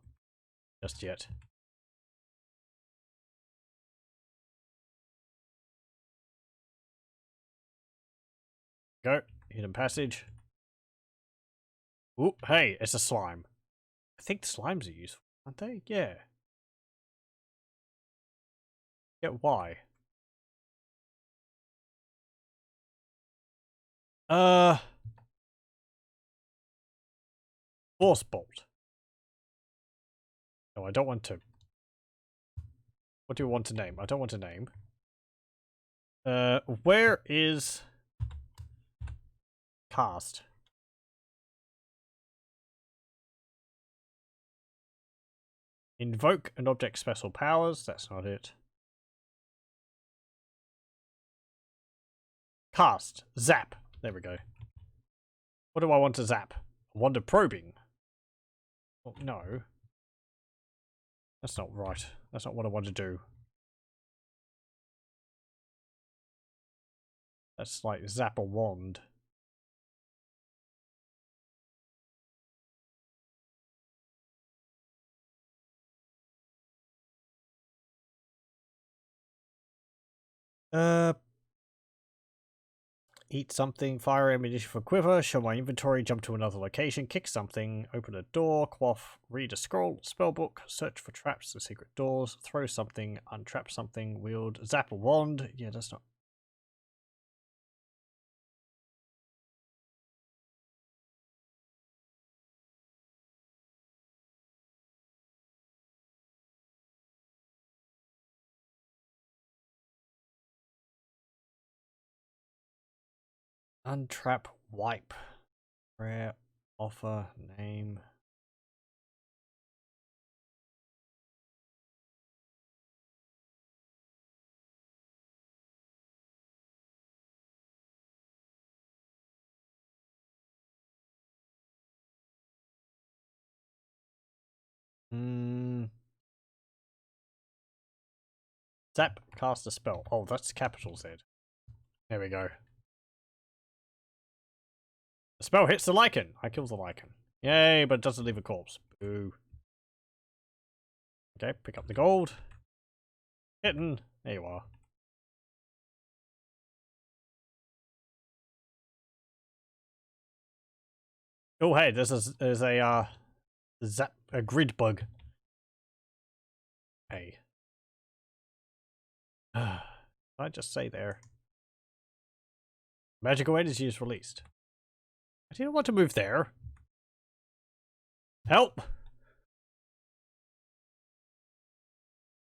just yet. Go. Hidden passage. Ooh, hey, it's a slime. I think the slimes are useful, aren't they? Yeah. Yeah, why? Force bolt. No, I don't want to. What do you want to name? I don't want to name. Where is cast? Invoke an object special powers. That's not it. Cast. Zap. There we go. What do I want to zap? Wonder probing. Oh, no. That's not right. That's not what I want to do. That's like zap a wand. Eat something, fire ammunition for quiver, show my inventory, jump to another location, kick something, open a door, quaff, read a scroll, spellbook, search for traps and secret doors, throw something, untrap something, wield, zap a wand. Yeah, that's not. Untrap wipe. Rare offer name. Zap, cast a spell. Oh, that's capital Z. There we go. The spell hits the lichen. I kill the lichen. Yay, but it doesn't leave a corpse. Boo. Okay, pick up the gold. Kitten. There you are. Oh, hey, there's a grid bug. Hey. I just say there. Magical energy is released. I didn't want to move there. Help!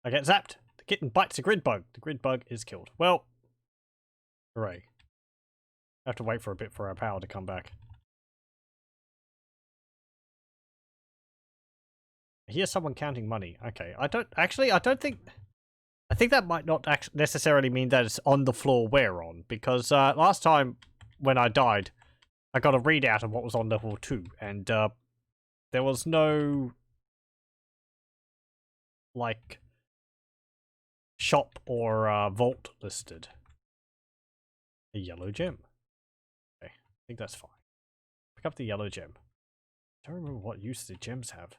I get zapped. The kitten bites the grid bug. The grid bug is killed. Well, hooray. I have to wait for a bit for our power to come back. I hear someone counting money. Okay, I don't think... I think that might not necessarily mean that it's on the floor we're on, because last time when I died, I got a readout of what was on level 2, and there was no, like, shop or vault listed. A yellow gem. Okay, I think that's fine. Pick up the yellow gem. I don't remember what use the gems have.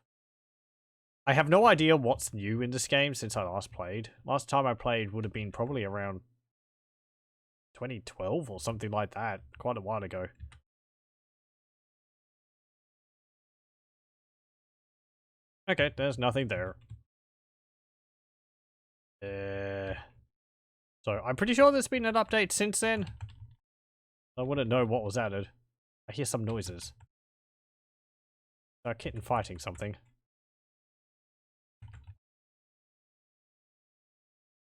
I have no idea what's new in this game since I last played. Last time I played would have been probably around 2012 or something like that. Quite a while ago. Okay, there's nothing there. So, I'm pretty sure there's been an update since then. I wouldn't know what was added. I hear some noises. A kitten fighting something.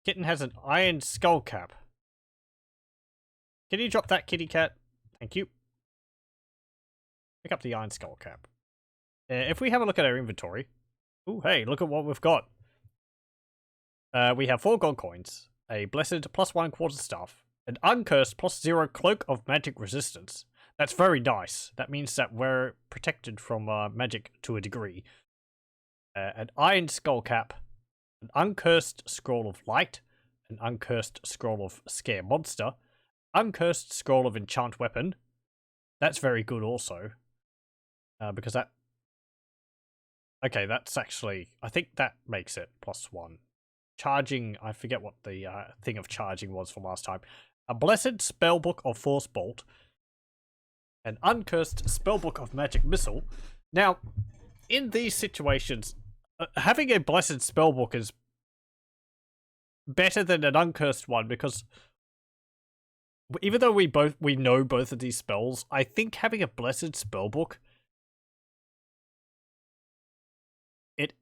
Kitten has an iron skull cap. Can you drop that, kitty cat? Thank you. Pick up the iron skull cap. If we have a look at our inventory... Ooh, hey, look at what we've got. We have 4 gold coins, a blessed +1 quarterstaff, an uncursed +0 cloak of magic resistance. That's very nice. That means that we're protected from magic to a degree. An iron skull cap, an uncursed scroll of light, an uncursed scroll of scare monster, uncursed scroll of enchant weapon. That's very good also. Because that... Okay, that's actually... I think that makes it +1. Charging... I forget what the thing of charging was from last time. A blessed spellbook of force bolt. An uncursed spellbook of magic missile. Now, in these situations... having a blessed spellbook is better than an uncursed one, because even though we know both of these spells, I think having a blessed spellbook, it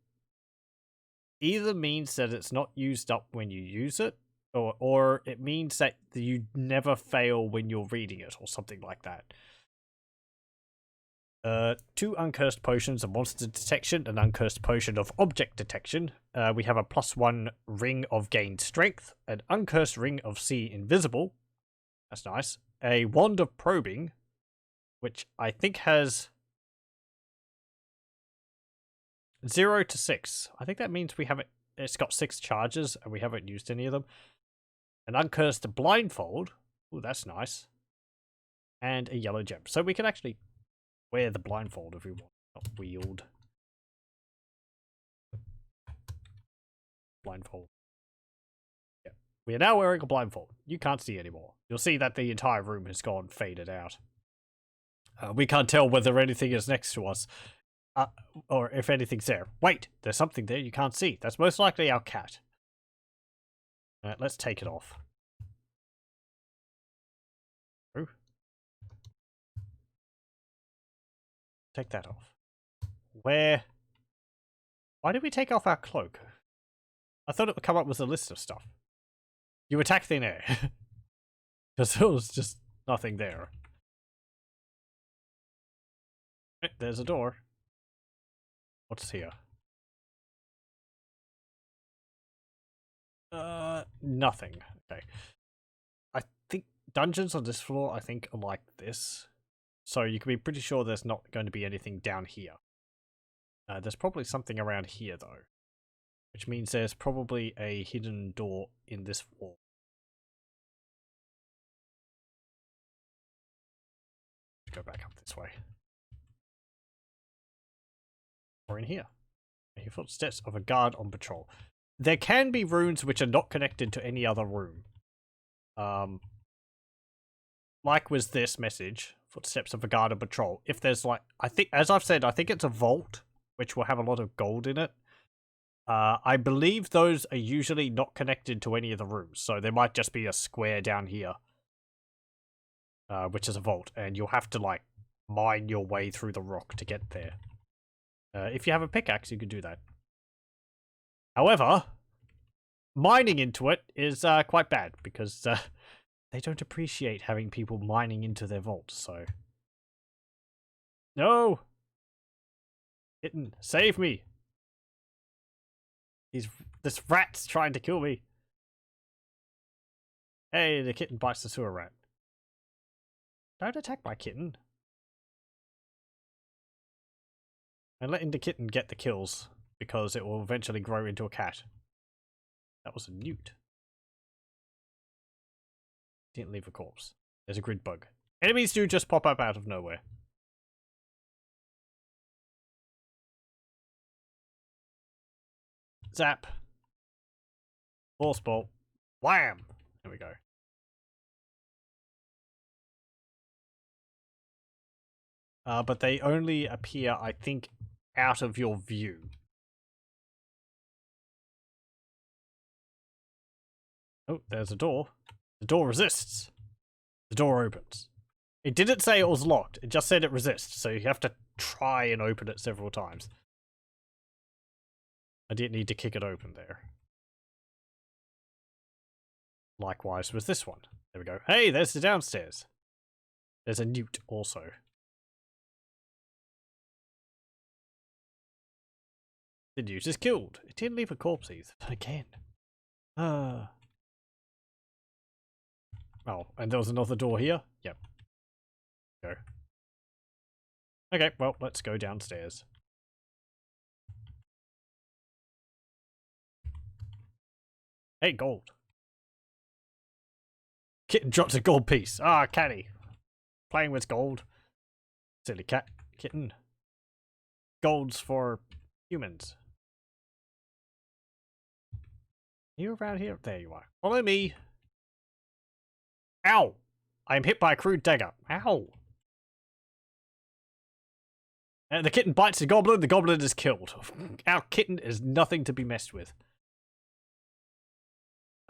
either means that it's not used up when you use it, or it means that you never fail when you're reading it, or something like that. 2 uncursed potions of monster detection, an uncursed potion of object detection. We have a +1 ring of gained strength, an uncursed ring of see invisible. That's nice. A wand of probing, which I think has 0 to 6. I think that means we haven't. It's got 6 charges and we haven't used any of them. An uncursed blindfold. Ooh, that's nice. And a yellow gem. So we can actually wear the blindfold if we want, not wield. Blindfold. Yeah. We are now wearing a blindfold. You can't see anymore. You'll see that the entire room has gone faded out. We can't tell whether anything is next to us. Or if anything's there. Wait, there's something there you can't see. That's most likely our cat. Alright, let's take it off. Ooh. Take that off. Why did we take off our cloak? I thought it would come up with a list of stuff. You attack thin air. Because there was just nothing there. There's a door. What's here? Nothing. Okay. I think dungeons on this floor, I think, are like this. So you can be pretty sure there's not going to be anything down here. There's probably something around here, though. Which means there's probably a hidden door in this wall. Let's go back up this way. Or in here. I hear footsteps of a guard on patrol. There can be runes which are not connected to any other room. Like was this message Footsteps of a guard on patrol. If there's like, I think, as I've said, I think it's a vault, which will have a lot of gold in it. I believe those are usually not connected to any of the rooms, so there might just be a square down here, which is a vault, and you'll have to, like, mine your way through the rock to get there. If you have a pickaxe, you can do that. However, mining into it is quite bad, because they don't appreciate having people mining into their vault, so... No! Kitten, save me! This rat's trying to kill me. Hey, the kitten bites the sewer rat. Don't attack my kitten. And letting the kitten get the kills, because it will eventually grow into a cat. That was a newt. Didn't leave a corpse. There's a grid bug. Enemies do just pop up out of nowhere. Zap. Force bolt. Wham! There we go. But they only appear, I think, out of your view. Oh, there's a door. The door resists. The door opens. It didn't say it was locked. It just said it resists, so you have to try and open it several times. I didn't need to kick it open there. Likewise with this one. There we go. Hey, there's the downstairs. There's a newt also. The newt is killed. It didn't leave a corpse either. Again. Oh, and there was another door here? Yep. Go. Okay, well, let's go downstairs. Hey, gold. Kitten drops a gold piece. Ah, catty. Playing with gold. Silly cat. Kitten. Gold's for humans. Are you around here? There you are. Follow me. Ow! I am hit by a crude dagger. Ow! And the kitten bites the goblin. The goblin is killed. Our kitten is nothing to be messed with.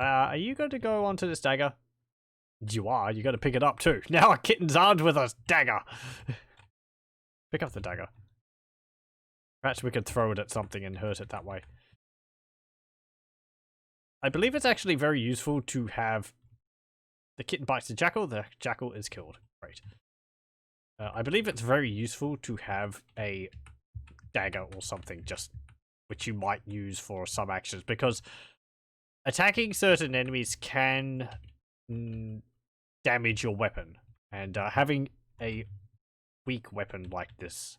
Are you going to go onto this dagger? You are. You got to pick it up too. Now our kitten's armed with a dagger. Pick up the dagger. Perhaps we could throw it at something and hurt it that way. I believe it's actually very useful to have the kitten bites the jackal is killed. Great. I believe it's very useful to have a dagger or something, just which you might use for some actions, because attacking certain enemies can damage your weapon, and having a weak weapon like this,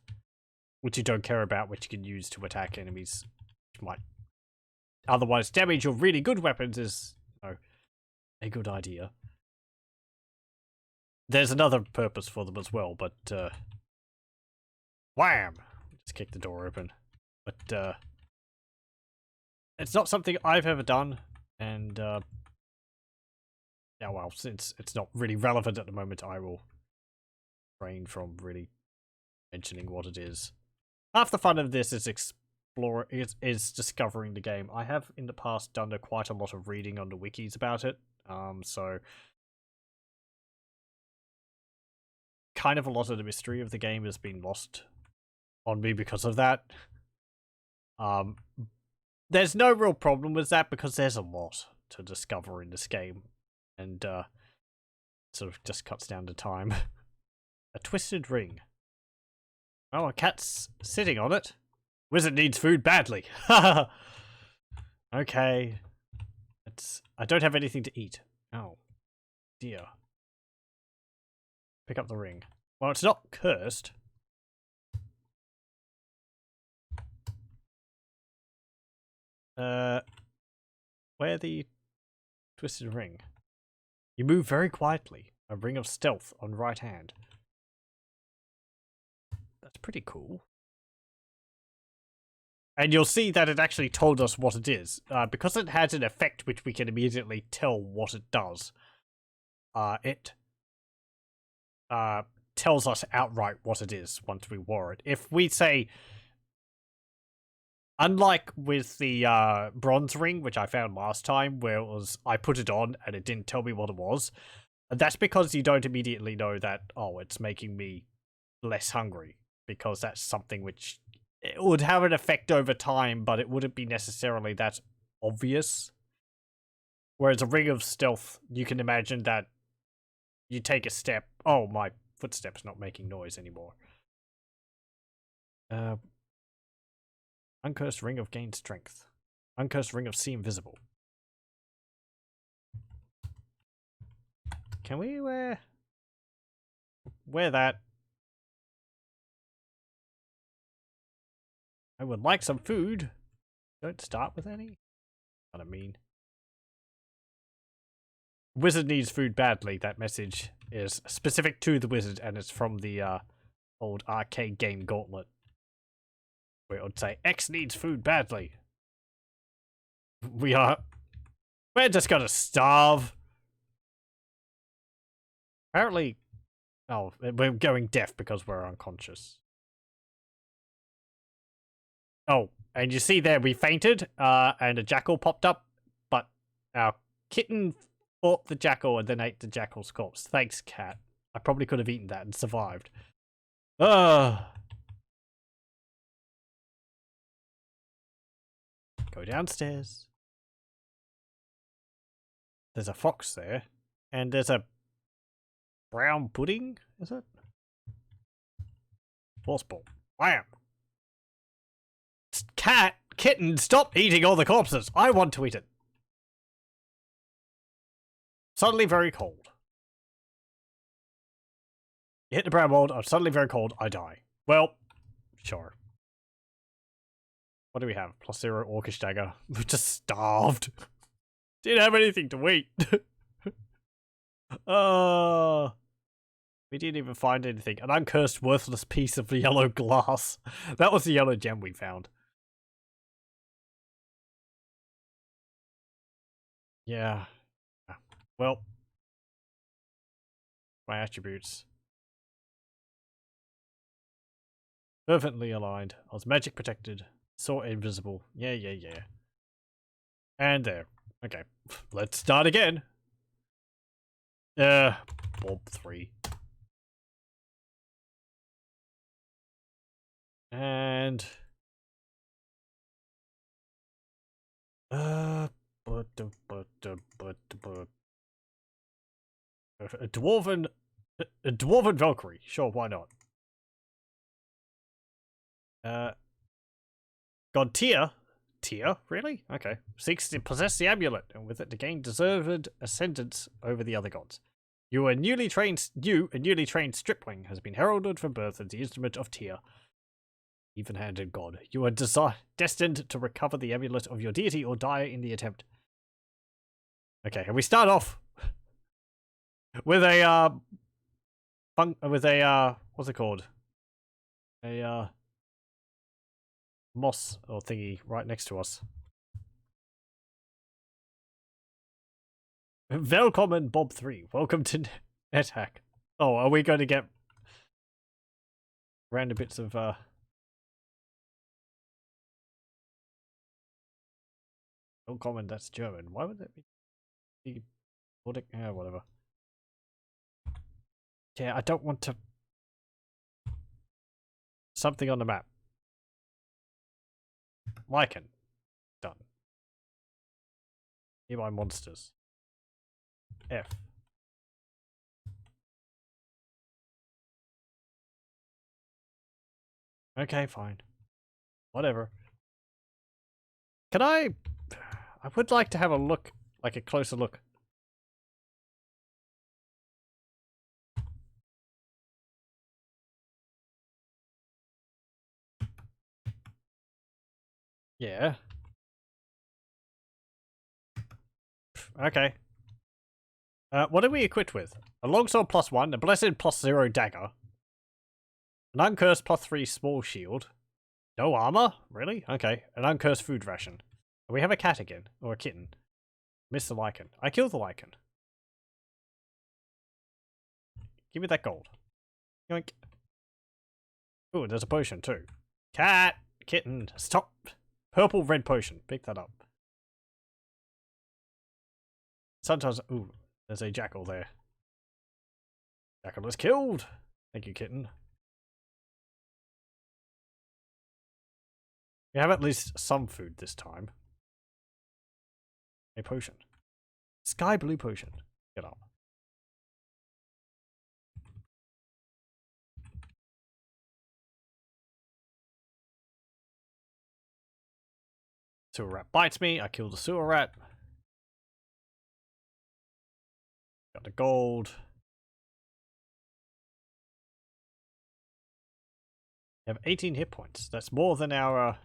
which you don't care about, which you can use to attack enemies, which might otherwise damage your really good weapons, is a good idea. There's another purpose for them as well, but wham! Just kick the door open. But it's not something I've ever done, and yeah, well, since it's not really relevant at the moment, I will refrain from really mentioning what it is. Half the fun of this is is discovering the game. I have in the past done quite a lot of reading on the wikis about it, so kind of a lot of the mystery of the game has been lost on me because of that. There's no real problem with that because there's a lot to discover in this game, and sort of just cuts down the time. A twisted ring. Oh, a cat's sitting on it. Wizard needs food badly. Okay. I don't have anything to eat. Oh, dear. Pick up the ring. Well, it's not cursed. Where the twisted ring? You move very quietly. A ring of stealth on right hand. That's pretty cool. And you'll see that it actually told us what it is. Because it has an effect which we can immediately tell what it does. It tells us outright what it is once we wore it. If we say, unlike with the bronze ring, which I found last time, where it was I put it on and it didn't tell me what it was, that's because you don't immediately know that, oh, it's making me less hungry, because that's something which it would have an effect over time, but it wouldn't be necessarily that obvious. Whereas a ring of stealth, you can imagine that you take a step. Oh, my footstep's not making noise anymore. Uncursed ring of gain strength. Uncursed ring of see invisible. Can we wear that? I would like some food. Don't start with any. What I mean. Wizard needs food badly. That message is specific to the wizard, and it's from the old arcade game Gauntlet, where it would say, X needs food badly. We're just gonna starve. Apparently, oh, we're going deaf because we're unconscious. Oh, and you see there, we fainted, and a jackal popped up, but our kitten fought the jackal and then ate the jackal's corpse. Thanks, cat. I probably could have eaten that and survived. Go downstairs. There's a fox there, and there's a brown pudding, is it? Force ball. Wham! Kitten, stop eating all the corpses. I want to eat it. Suddenly very cold. You hit the brown mold, I'm suddenly very cold, I die. Well, sure. What do we have? +0 orcish dagger. We're just starved. Didn't have anything to eat. We didn't even find anything. An uncursed worthless piece of yellow glass. That was the yellow gem we found. Yeah. Well, my attributes. Fervently aligned. I was magic protected. Saw invisible. Yeah. And there. Okay. Let's start again. Bob 3. And a dwarven Valkyrie. Sure, why not? God Tyr, really? Okay. Seeks to possess the amulet, and with it to gain deserved ascendance over the other gods. A newly trained stripling, has been heralded from birth as the instrument of Tyr. Even-handed god. You are destined to recover the amulet of your deity or die in the attempt. Okay, and we start off with a what's it called? A moss or thingy right next to us. Welcome, Bob 3. Welcome to NetHack. Oh, are we going to get random bits of Willkommen, that's German. Why would that be Nordic? Yeah, whatever. Yeah, I don't want to. Something on the map. Lichen. Done. Nearby monsters. F. Okay, fine. Whatever. Can I would like to have a look, like a closer look. Yeah. Okay. What are we equipped with? A longsword +1, a blessed +0 dagger, an uncursed +3 small shield, no armor? Really? Okay. An uncursed food ration. We have a cat again, or a kitten. Miss the lichen. I killed the lichen. Give me that gold. Yoink. Ooh, there's a potion too. Cat! Kitten! Stop! Purple red potion. Pick that up. Sometimes... Ooh, there's a jackal there. Jackal is killed! Thank you, kitten. We have at least some food this time. A potion. Sky blue potion. Get up. Sewer rat bites me. I kill the sewer rat. Got the gold. We have 18 hit points. That's more than our...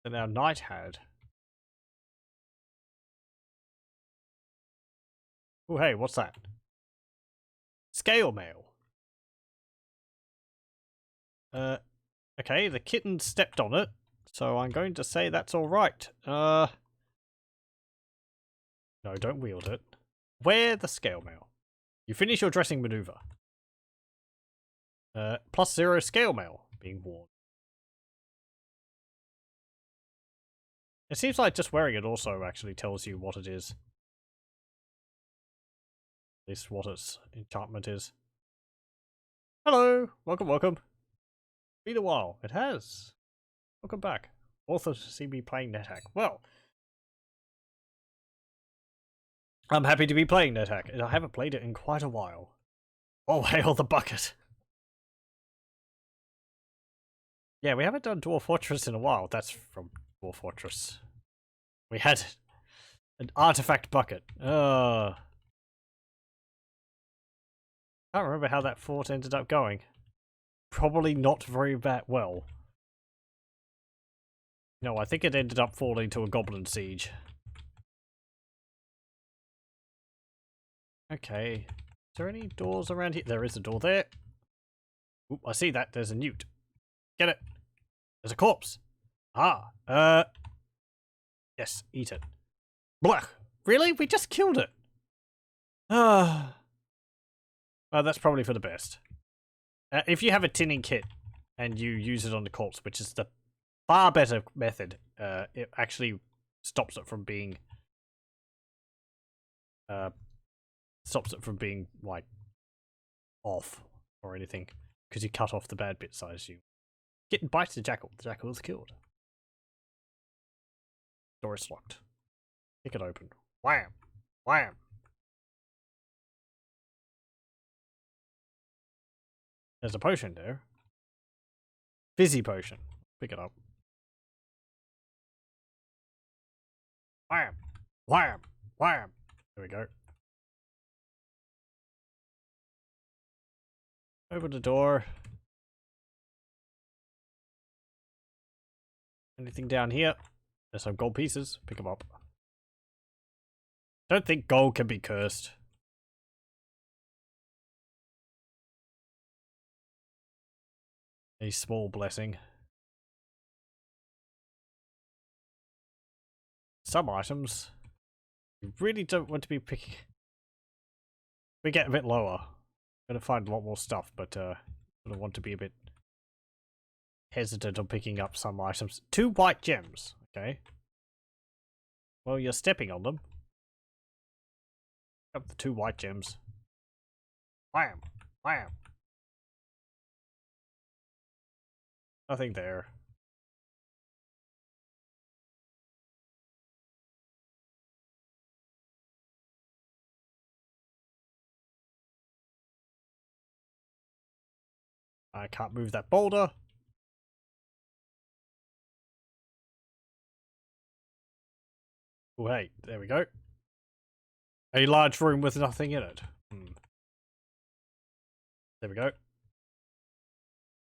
than our knight had. Oh, hey, what's that? Scale mail. Okay, the kitten stepped on it, so I'm going to say that's alright. No, don't wield it. Wear the scale mail. You finish your dressing maneuver. +0 scale mail being worn. It seems like just wearing it also actually tells you what it is. At least what its enchantment is. Hello! Welcome, welcome. Been a while. It has. Welcome back. Also to see me playing NetHack. Well, I'm happy to be playing NetHack, and I haven't played it in quite a while. Oh, hail the bucket! Yeah, we haven't done Dwarf Fortress in a while. That's from Dwarf Fortress. We had an artifact bucket. Can't remember how that fort ended up going. Probably not very well. No, I think it ended up falling to a goblin siege. Okay. Is there any doors around here? There is a door there. Oop, I see that. There's a newt. Get it. There's a corpse. Ah. Yes, eat it. Blah. Really? We just killed it. Ah. Well, that's probably for the best. If you have a tinning kit and you use it on the corpse, which is the far better method, it actually stops it from being like off or anything, because you cut off the bad bits, I assume. Kitten bites the jackal. The jackal is killed. Door is locked. Kick it open. Wham! Wham! There's a potion there. Fizzy potion. Pick it up. Wham! Wham! Wham! There we go. Open the door. Anything down here? There's some gold pieces. Pick them up. Don't think gold can be cursed. A small blessing. Some items you really don't want to be picking. We get a bit lower. Gonna find a lot more stuff, but I want to be a bit hesitant on picking up some items. 2 white gems. Okay. Well, you're stepping on them. Up the 2 white gems. Wham! Wham! Nothing there. I can't move that boulder. Oh, hey, there we go. A large room with nothing in it. There we go.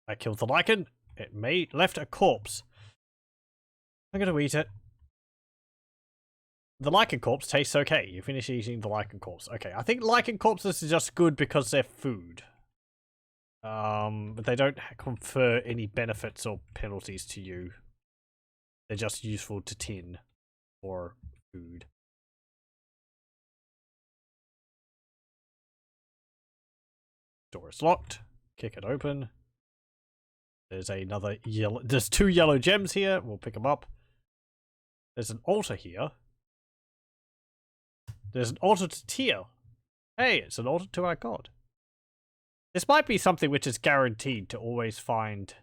I killed the lichen. It left a corpse. I'm gonna eat it. The lichen corpse tastes okay. You finish eating the lichen corpse. Okay, I think lichen corpses are just good because they're food. But they don't confer any benefits or penalties to you. They're just useful to tin or food. Door is locked. Kick it open. There's another yellow. There's 2 yellow gems here. We'll pick them up. There's an altar here. There's an altar to Tyr. Hey, it's an altar to our god. This might be something which is guaranteed to always find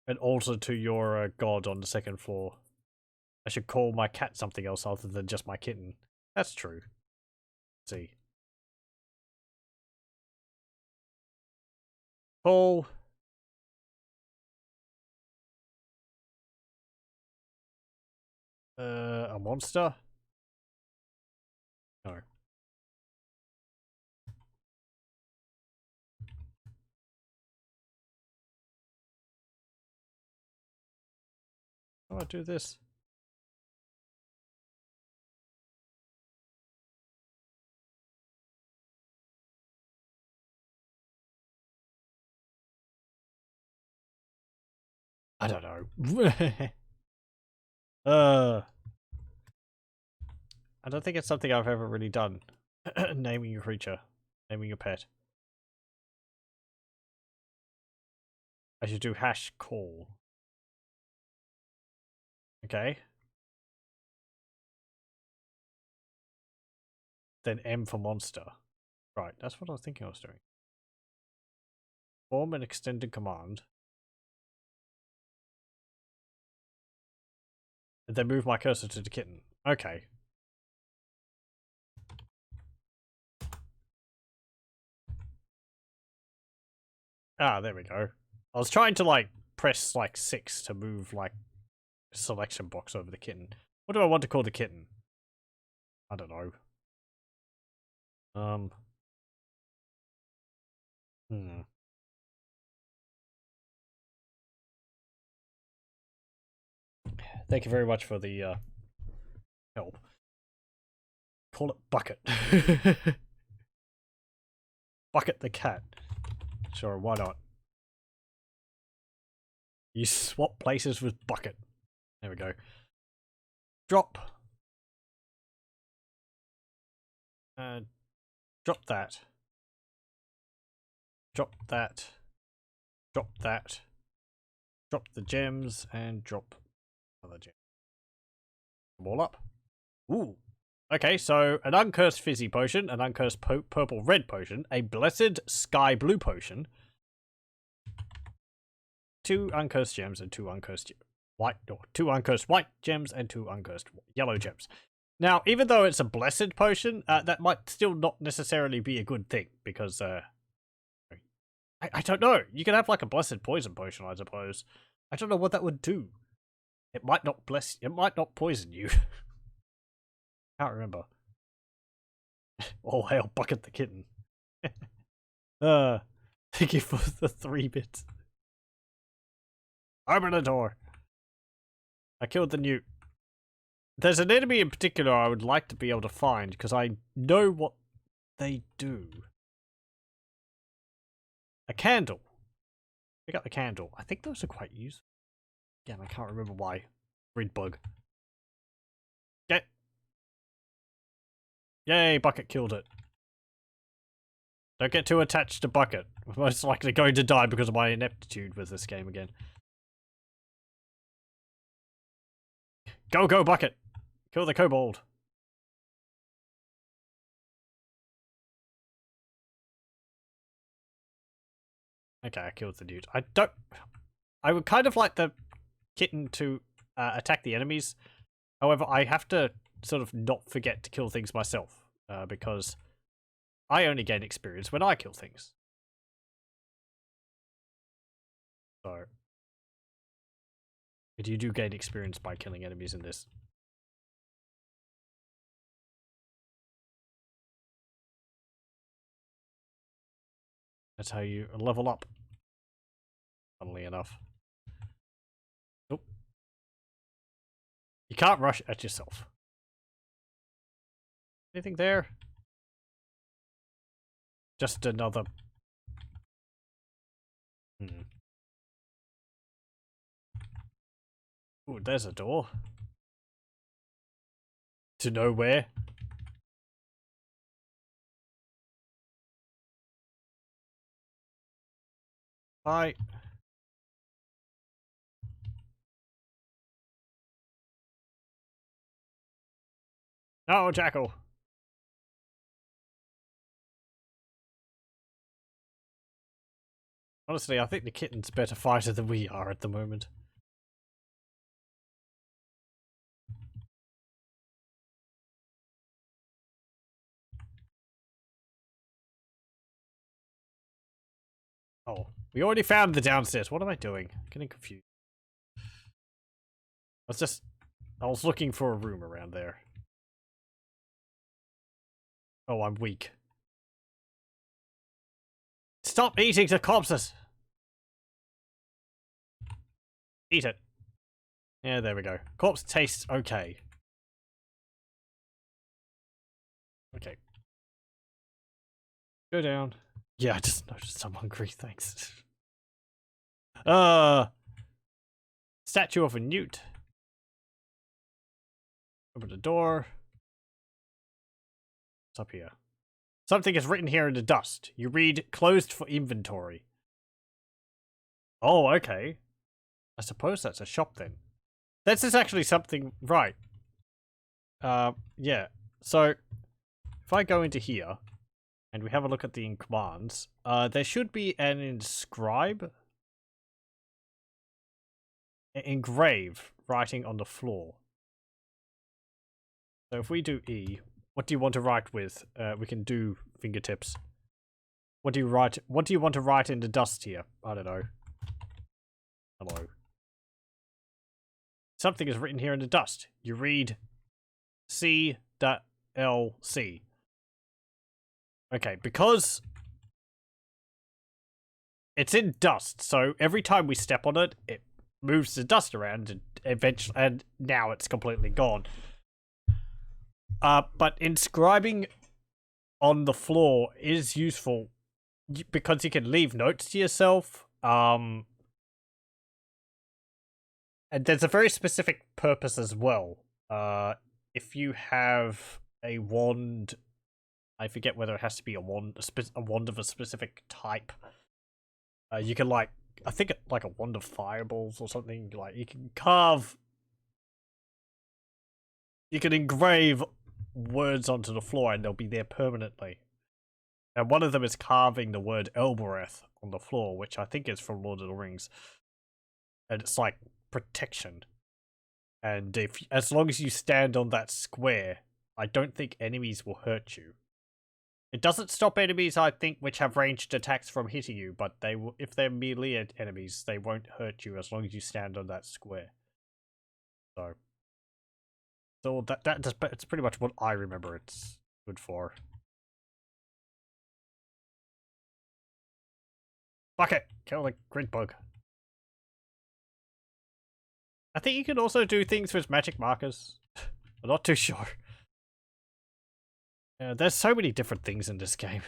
an altar to your god on the 2nd floor. I should call my cat something else other than just my kitten. That's true. Let's see. Call. A monster? No. How do I do this? I don't know. I don't think it's something I've ever really done. Naming your creature. Naming your pet. I should do hash call. Okay. Then M for monster. Right, that's what I was thinking I was doing. Form an extended command. And then move my cursor to the kitten. Okay. Ah, there we go. I was trying to, like, press, like, 6 to move, like, a selection box over the kitten. What do I want to call the kitten? I don't know. Thank you very much for the, help. Call it Bucket. Bucket the cat. Sure, why not? You swap places with Bucket. There we go. Drop. Drop that. Drop that. Drop that. Drop the gems and drop other gems. Them all up. Ooh. Okay, so an uncursed fizzy potion, an uncursed purple red potion, a blessed sky blue potion, 2 uncursed gems and 2 uncursed white, or 2 uncursed white gems and 2 uncursed yellow gems. Now, even though it's a blessed potion, that might still not necessarily be a good thing, because, I don't know. You can have, like, a blessed poison potion, I suppose. I don't know what that would do. It might not poison you. Can't remember. Oh, hail Bucket the kitten. Thank you for the 3 bits. Open the door. I killed the newt. There's an enemy in particular I would like to be able to find, because I know what they do. A candle. Pick up the candle. I think those are quite useful. Again, I can't remember why. Grid bug. Get. Yay, Bucket killed it. Don't get too attached to Bucket. We're most likely going to die because of my ineptitude with this game again. Go, go, Bucket! Kill the kobold. Okay, I killed the dude. I would kind of like the kitten to attack the enemies. However, I have to sort of not forget to kill things myself. Because I only gain experience when I kill things. So. But you do gain experience by killing enemies in this. That's how you level up. Funnily enough. Nope. You can't rush at yourself. Anything there? Just another... Ooh, there's a door. To nowhere. Bye. No, Jackal. Honestly, I think the kitten's a better fighter than we are at the moment. Oh, we already found the downstairs. What am I doing? I'm getting confused. I was looking for a room around there. Oh, I'm weak. Stop eating the corpses! Eat it. Yeah, there we go. Corpse tastes okay. Okay. Go down. Yeah, I just noticed I'm hungry, thanks. Statue of a newt. Open the door. What's up here? Something is written here in the dust. You read, closed for inventory. Oh, okay. I suppose that's a shop then. This is actually something, right. Yeah. So, if I go into here, and we have a look at the commands, there should be an engrave writing on the floor. So if we do E, what do you want to write with? We can do fingertips. What do you write? What do you want to write in the dust here? I don't know. Hello. Something is written here in the dust. You read C.LC. Okay, because it's in dust, so every time we step on it, it moves the dust around and eventually, and now it's completely gone. But inscribing on the floor is useful because you can leave notes to yourself. And there's a very specific purpose as well. If you have a wand, I forget whether it has to be a wand of a specific type. You can I think like a wand of fireballs or something. Like you can engrave words onto the floor and they'll be there permanently. And one of them is carving the word Elbereth on the floor, which I think is from Lord of the Rings. And it's like protection. And as long as you stand on that square, I don't think enemies will hurt you. It doesn't stop enemies, I think, which have ranged attacks from hitting you, but they will, if they're melee enemies, they won't hurt you as long as you stand on that square. So it's pretty much what I remember it's good for. Bucket! Kill the grid bug. I think you can also do things with magic markers. I'm not too sure. There's so many different things in this game.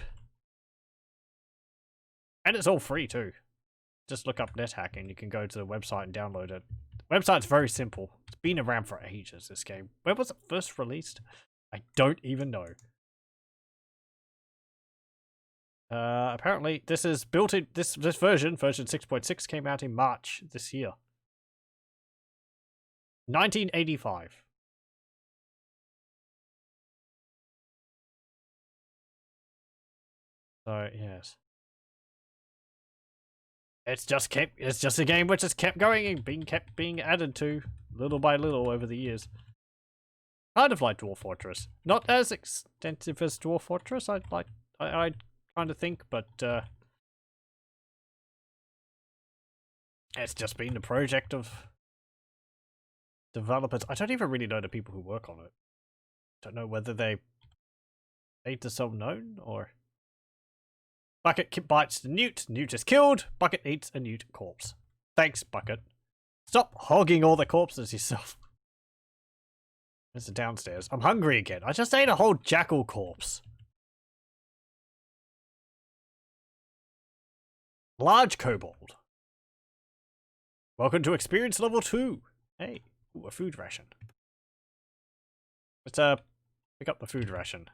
And it's all free too. Just look up NetHack and you can go to the website and download it. The website's very simple. It's been around for ages, this game. When was it first released? I don't even know. Apparently this is built in this version 6.6 came out in March this year. 1985. So yes. It's just a game which has kept going and being added to little by little over the years. Kind of like Dwarf Fortress. Not as extensive as Dwarf Fortress, I kind of think, but it's just been the project of developers. I don't even really know the people who work on it. Don't know whether they made themselves known or... Bucket bites the newt. Newt is killed. Bucket eats a newt corpse. Thanks, Bucket. Stop hogging all the corpses yourself. There's the downstairs. I'm hungry again. I just ate a whole jackal corpse. Large kobold. Welcome to experience level 2. Hey, ooh, a food ration. Let's pick up the food ration.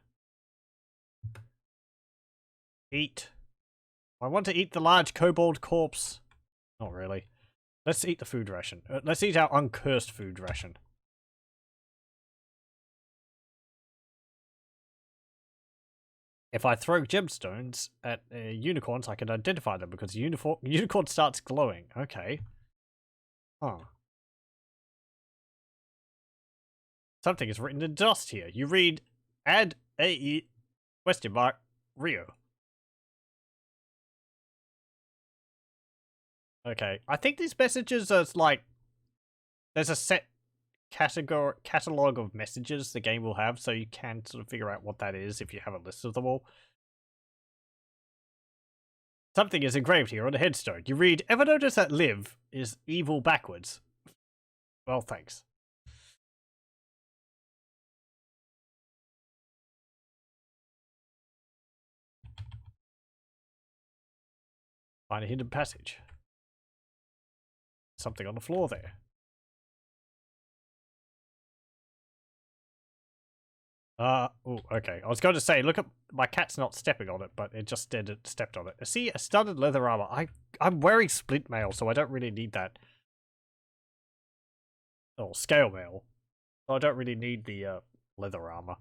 Eat. I want to eat the large kobold corpse. Not really. Let's eat the food ration. Let's eat our uncursed food ration. If I throw gemstones at unicorns, I can identify them because unicorn starts glowing. Okay. Huh. Something is written in dust here. You read, add AE, question mark, Rio. Okay. I think these messages are like, there's a set catalog of messages the game will have, so you can sort of figure out what that is if you have a list of them all. Something is engraved here on a headstone. You read, ever notice that live is evil backwards? Well, thanks. Find a hidden passage. Something on the floor there. Oh, okay. I was going to say, look at my cat's not stepping on it, but it just stepped on it. See, a studded leather armor. I'm wearing splint mail, so I don't really need that. Oh, scale mail. So I don't really need the leather armor.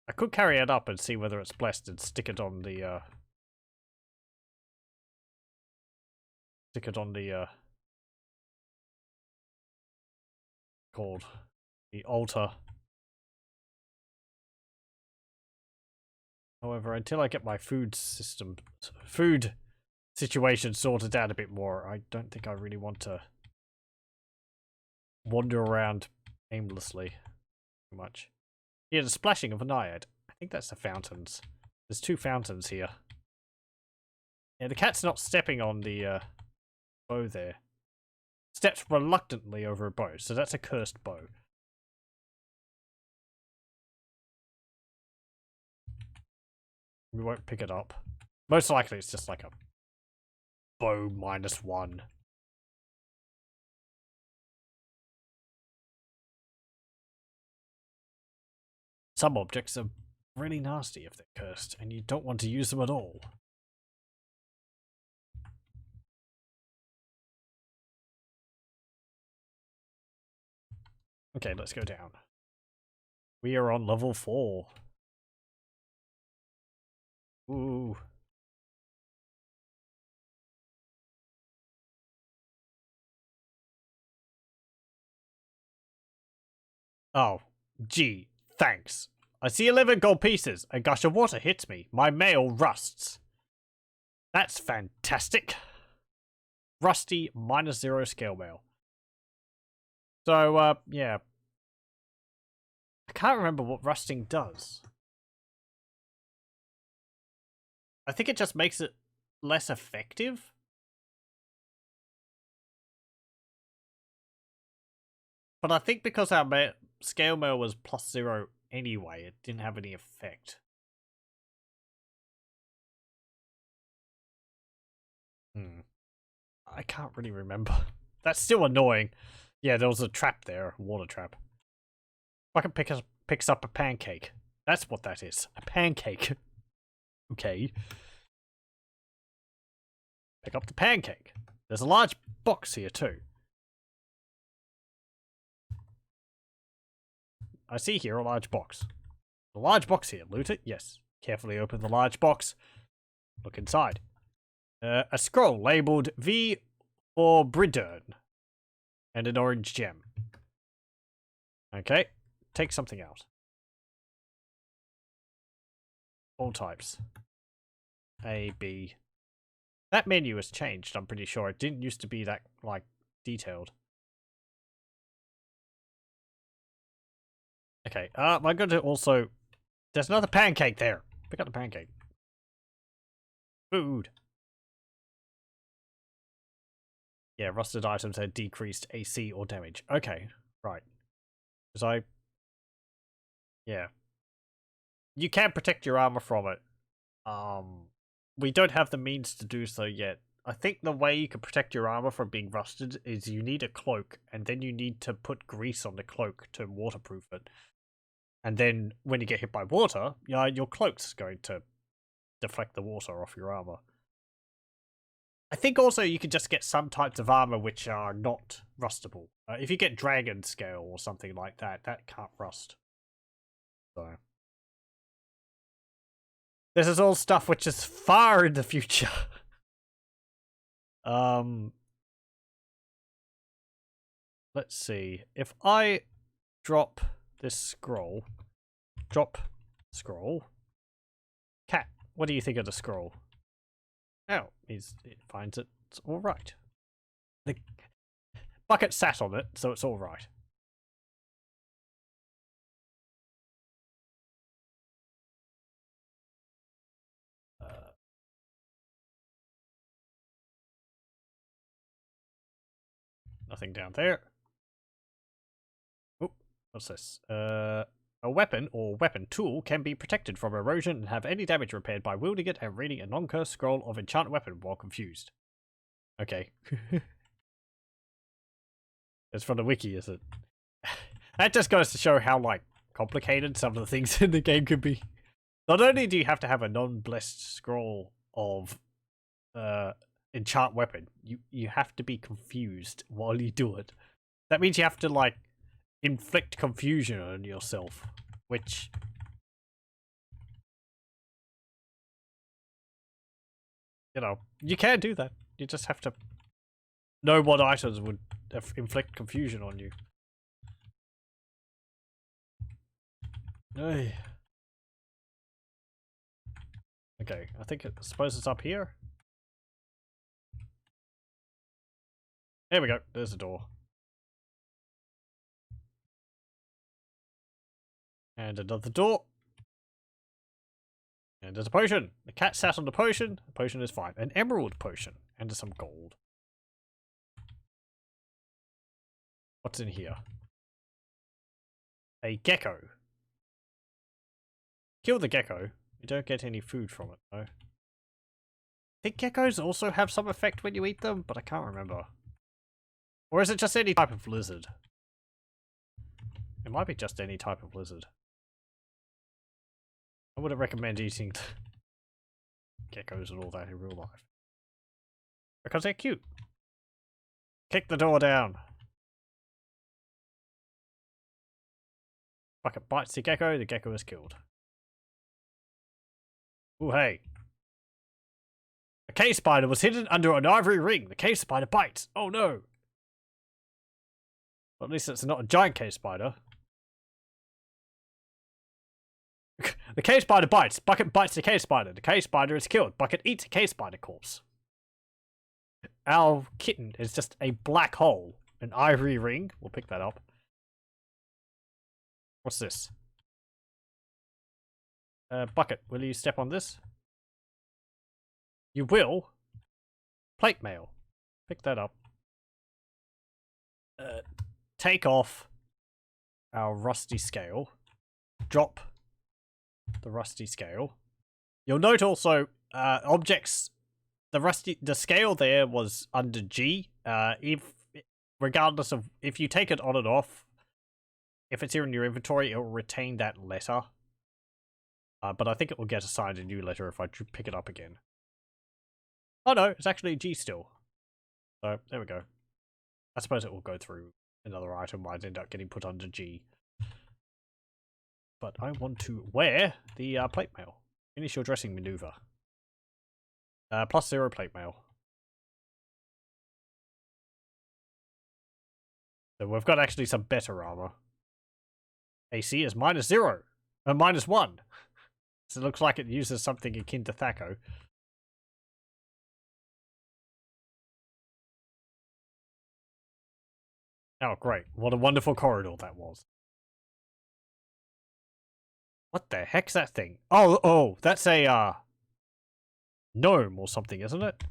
I could carry it up and see whether it's blessed and stick it on the called the altar. However, until I get my food situation sorted out a bit more, I don't think I really want to wander around aimlessly too much. Yeah, the splashing of a naiad. I think that's the fountains. There's 2 fountains here. Yeah, the cat's not stepping on the bow there. Steps reluctantly over a bow, so that's a cursed bow. We won't pick it up. Most likely it's just like a bow -1. Some objects are really nasty if they're cursed, and you don't want to use them at all. Okay, let's go down. We are on level 4. Ooh. Oh, gee, thanks. I see 11 gold pieces. A gush of water hits me. My mail rusts. That's fantastic. Rusty -0 scale mail. So, yeah. I can't remember what rusting does. I think it just makes it less effective. But I think because our scale mail was +0 anyway, it didn't have any effect. I can't really remember. That's still annoying. Yeah, there was a trap there, a water trap. Fucking picks up a pancake. That's what that is. A pancake. Okay. Pick up the pancake. There's a large box here too. I see here a large box. A large box here. Loot it? Yes. Carefully open the large box. Look inside. A scroll labeled V for Bridern. And an orange gem. Okay. Take something out. All types. A, B. That menu has changed, I'm pretty sure. It didn't used to be that, like, detailed. Okay, I'm going to also... There's another pancake there. Pick up the pancake. Food. Yeah, rusted items had decreased AC or damage. Okay, right. Because yeah. You can protect your armor from it. We don't have the means to do so yet. I think the way you can protect your armor from being rusted is you need a cloak, and then you need to put grease on the cloak to waterproof it. And then when you get hit by water, your cloak's going to deflect the water off your armor. I think also you can just get some types of armor which are not rustable. If you get dragon scale or something like that, that can't rust. So this is all stuff which is far in the future. Let's see. If I drop this scroll, cat, what do you think of the scroll? Oh, it finds it's all right. The bucket sat on it, so it's all right. Nothing down there. Oh, what's this? A weapon or weapon tool can be protected from erosion and have any damage repaired by wielding it and reading a non-cursed scroll of enchant weapon while confused. Okay. It's from the wiki, is it? That just goes to show how, like, complicated some of the things in the game could be. Not only do you have to have a non-blessed scroll of enchant weapon, you have to be confused while you do it. That means you have to, like, inflict confusion on yourself, which... You know, you can do that. You just have to know what items would inflict confusion on you. Hey. Okay, I suppose it's up here. There we go. There's a door. And another door. And there's a potion. The cat sat on the potion. The potion is fine. An emerald potion. And there's some gold. What's in here? A gecko. Kill the gecko. You don't get any food from it, though. I think geckos also have some effect when you eat them, but I can't remember. Or is it just any type of lizard? It might be just any type of lizard. I wouldn't recommend eating geckos and all that in real life. Because they're cute. Kick the door down. Bucket bites the gecko is killed. Ooh, hey. A cave spider was hidden under an ivory ring. The cave spider bites. Oh no. Well, at least it's not a giant cave spider. The cave spider bites. Bucket bites the cave spider. The cave spider is killed. Bucket eats a cave spider corpse. Our kitten is just a black hole. An ivory ring. We'll pick that up. What's this? Bucket, will you step on this? You will? Plate mail. Pick that up. Take off our rusty scale. Drop the rusty scale. You'll note also, objects, the scale there was under G. Regardless of, if you take it on and off, if it's here in your inventory, it will retain that letter. But I think it will get assigned a new letter if I pick it up again. Oh no, it's actually G still. So, there we go. I suppose it will go through another item, might end up getting put under G. But I want to wear the plate mail. Finish your dressing maneuver. +0 plate mail. So we've got actually some better armor. AC is -0. -1. So it looks like it uses something akin to Thaco. Oh, great. What a wonderful corridor that was. What the heck's that thing? Oh, that's a, gnome or something, isn't it?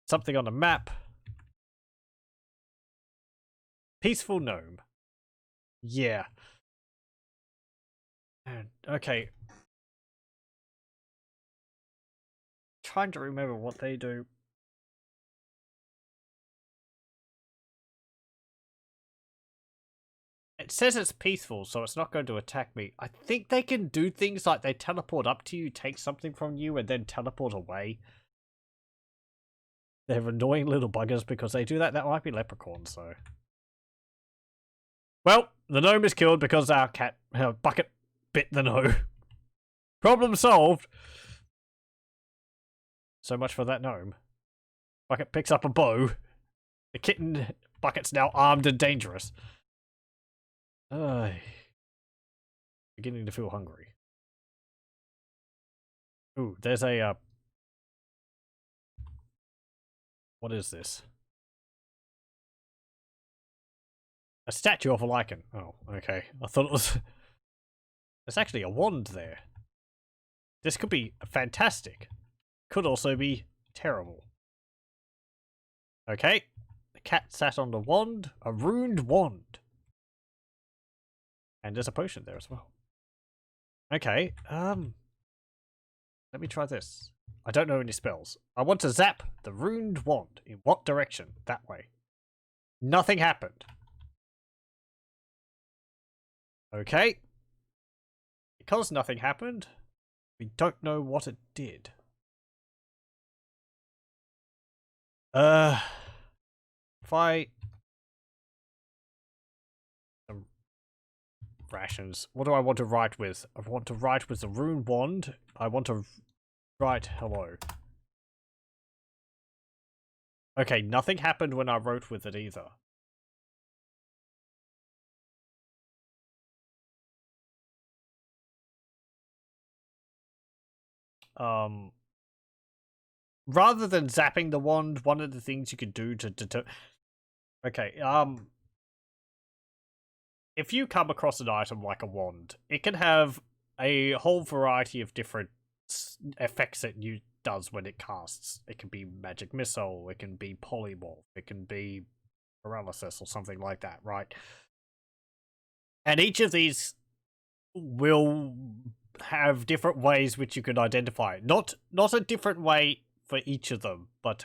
Something on the map. Peaceful gnome. Yeah. Okay. Trying to remember what they do. It says it's peaceful, so it's not going to attack me. I think they can do things like they teleport up to you, take something from you, and then teleport away. They're annoying little buggers because they do that. That might be leprechauns, so. Well, the gnome is killed because our bucket bit the gnome. Problem solved. So much for that gnome. Bucket picks up a bow. The kitten bucket's now armed and dangerous. Beginning to feel hungry. Ooh, there's a what is this? A statue of a lichen. Oh, okay. I thought it was. There's actually a wand there. This could be fantastic. Could also be terrible. Okay. The cat sat on the wand. A ruined wand. And there's a potion there as well. Okay, let me try this. I don't know any spells. I want to zap the ruined wand. In what direction? That way. Nothing happened. Okay. Because nothing happened, we don't know what it did. If I... rations. What do I want to write with? I want to write with the rune wand. I want to write hello. Okay, nothing happened when I wrote with it either. Rather than zapping the wand, one of the things you could do to deter... Okay, if you come across an item like a wand, it can have a whole variety of different effects it does when it casts. It can be magic missile, it can be polymorph, it can be paralysis or something like that, right? And each of these will have different ways which you can identify it. Not a different way for each of them, but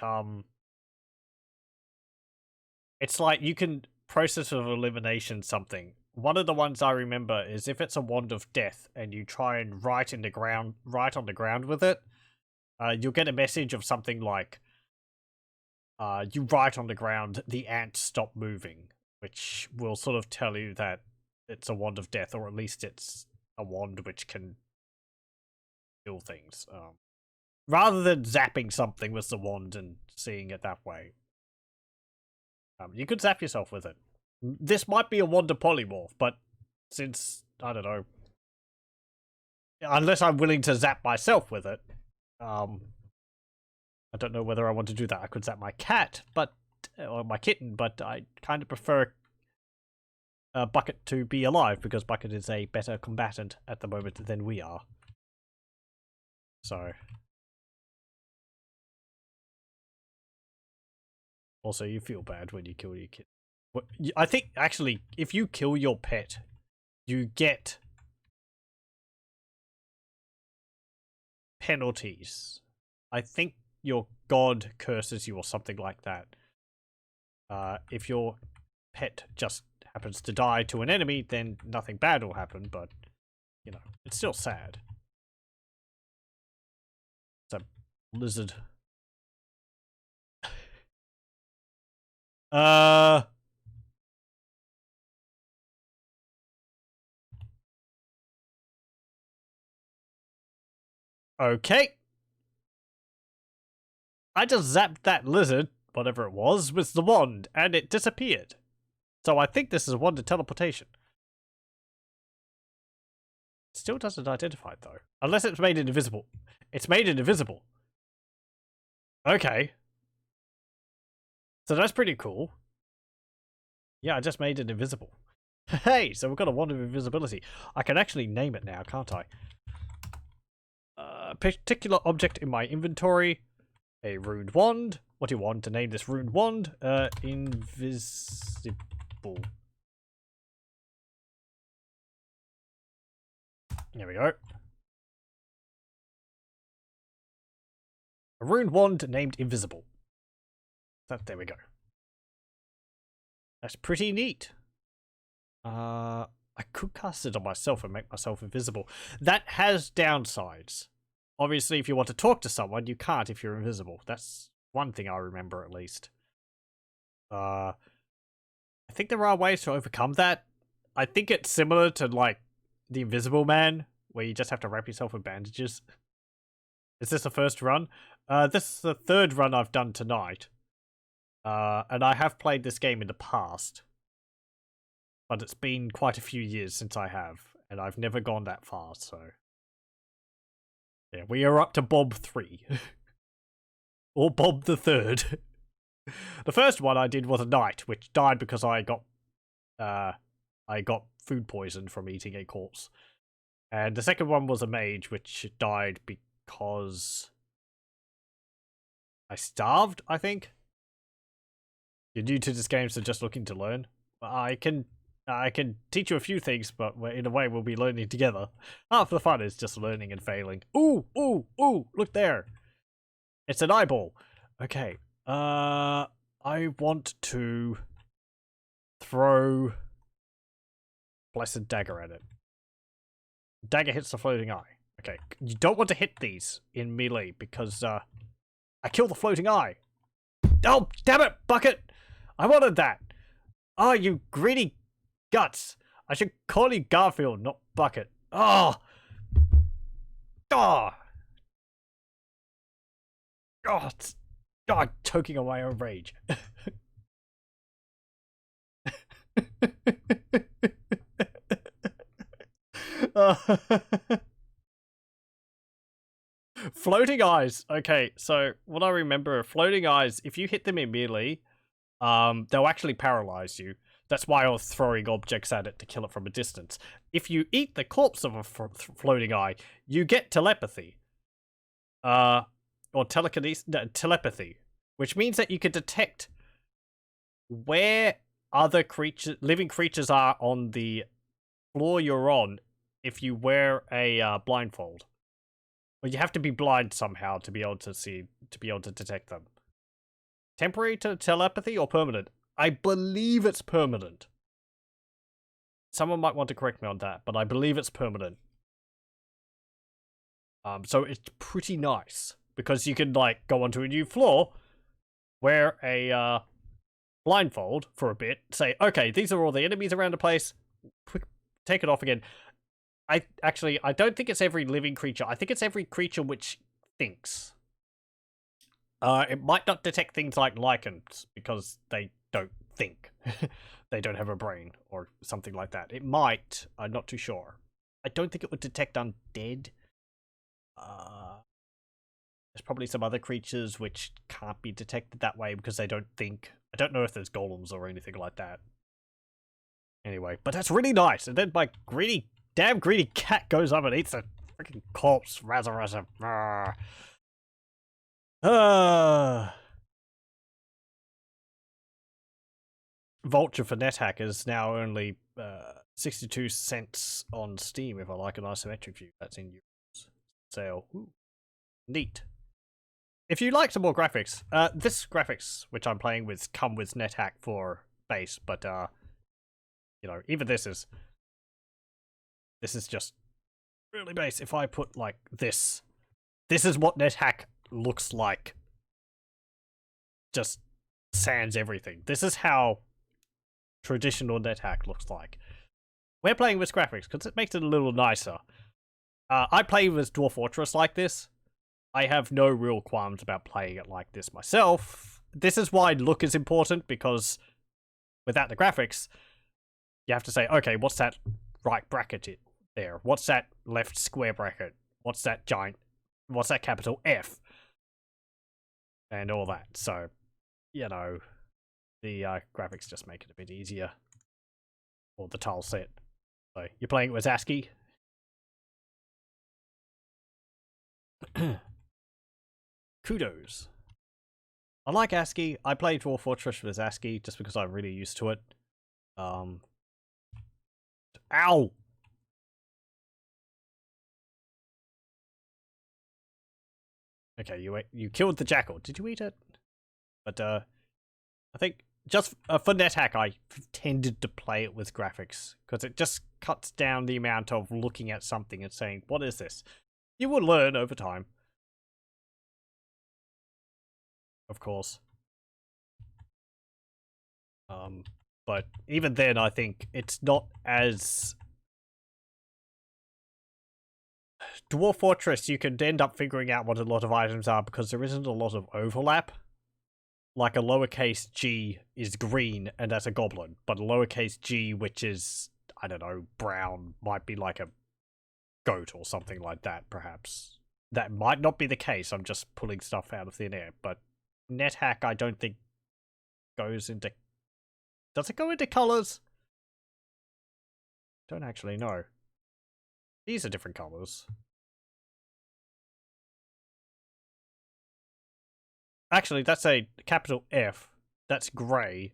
it's like you can process of elimination something. One of the ones I remember is if it's a wand of death and you try and write on the ground with it, you'll get a message of something like, you write on the ground, the ants stop moving, which will sort of tell you that it's a wand of death, or at least it's a wand which can kill things. Rather than zapping something with the wand and seeing it that way. You could zap yourself with it. This might be a wand of polymorph, but since, I don't know, unless I'm willing to zap myself with it, I don't know whether I want to do that. I could zap my cat, or my kitten, but I kind of prefer Bucket to be alive, because Bucket is a better combatant at the moment than we are. So. Also, you feel bad when you kill your kid. I think, actually, if you kill your pet, you get penalties. I think your god curses you or something like that. If your pet just happens to die to an enemy, then nothing bad will happen, but, you know, it's still sad. It's a lizard. Okay. I just zapped that lizard, whatever it was, with the wand, and it disappeared. So I think this is a wand of teleportation. Still doesn't identify it, though. Unless it's made it invisible. It's made it invisible. Okay. So that's pretty cool. Yeah, I just made it invisible. Hey, so we've got a wand of invisibility. I can actually name it now, can't I? Particular object in my inventory. A ruined wand. What do you want to name this ruined wand? Invisible. There we go. A ruined wand named Invisible. There we go. That's pretty neat. I could cast it on myself and make myself invisible. That has downsides. Obviously, if you want to talk to someone, you can't if you're invisible. That's one thing I remember, at least. I think there are ways to overcome that. I think it's similar to, like, the Invisible Man, where you just have to wrap yourself in bandages. Is this the first run? This is the third run I've done tonight. And I have played this game in the past. But it's been quite a few years since I have, and I've never gone that far, so... Yeah, we are up to Bob 3. Or Bob the 3rd. The first one I did was a knight, which died because I got food poisoned from eating a corpse. And the second one was a mage, which died because... I starved, I think? You're new to this game, so just looking to learn. I can teach you a few things, but in a way we'll be learning together. Half the fun is just learning and failing. Ooh, ooh, ooh, look there. It's an eyeball. Okay, I want to throw Blessed Dagger at it. Dagger hits the floating eye. Okay, you don't want to hit these in melee because I kill the floating eye. Oh, damn it, Bucket! I wanted that. Oh, you greedy guts. I should call you Garfield, not Bucket. Oh! Oh! Oh, I'm choking on my own rage. Floating eyes. Okay, so what I remember, floating eyes, if you hit them immediately, they'll actually paralyze you. That's why I was throwing objects at it to kill it from a distance. If you eat the corpse of a floating eye, you get telepathy. Or telekinesis, no, telepathy, which means that you can detect where other living creatures are on the floor you're on if you wear a blindfold. Well, you have to be blind somehow to be able to detect them. Temporary telepathy or permanent? I believe it's permanent. Someone might want to correct me on that, but I believe it's permanent. So it's pretty nice because you can, like, go onto a new floor, wear a blindfold for a bit, say, okay, these are all the enemies around the place, take it off again. I don't think it's every living creature. I think it's every creature which thinks. It might not detect things like lichens because they don't think. They don't have a brain or something like that. It might. I'm not too sure. I don't think it would detect undead. There's probably some other creatures which can't be detected that way because they don't think. I don't know if there's golems or anything like that. Anyway, but that's really nice. And then my damn greedy cat goes up and eats a freaking corpse. Razza. Vulture for NetHack is now only 62 cents on Steam if I like an isometric view. That's in euros. Sale. Ooh. Neat. If you like some more graphics, this graphics which I'm playing with come with NetHack for base, but you know, even this is just really base. If I put like this is what NetHack looks like. Just sans everything. This is how traditional NetHack looks like. We're playing with graphics because it makes it a little nicer. I play with Dwarf Fortress like this. I have no real qualms about playing it like this myself. This is why look is important, because without the graphics, you have to say, okay, what's that right bracket there? What's that left square bracket? What's that capital F? And all that. So, you know, the graphics just make it a bit easier. Or the tile set. So, you're playing it with ASCII. Kudos. I like ASCII. I play Dwarf Fortress with ASCII just because I'm really used to it. Ow! Okay, you killed the jackal. Did you eat it? But I think just for NetHack, I tended to play it with graphics because it just cuts down the amount of looking at something and saying, "What is this?" You will learn over time, of course. But even then, I think it's not as Dwarf Fortress. You can end up figuring out what a lot of items are because there isn't a lot of overlap. Like a lowercase g is green, and that's a goblin. But a lowercase g, which is, I don't know, brown, might be like a goat or something like that, perhaps. That might not be the case. I'm just pulling stuff out of thin air. But NetHack, I don't think, goes into... Does it go into colors? Don't actually know. These are different colors. Actually, that's a capital F. That's grey.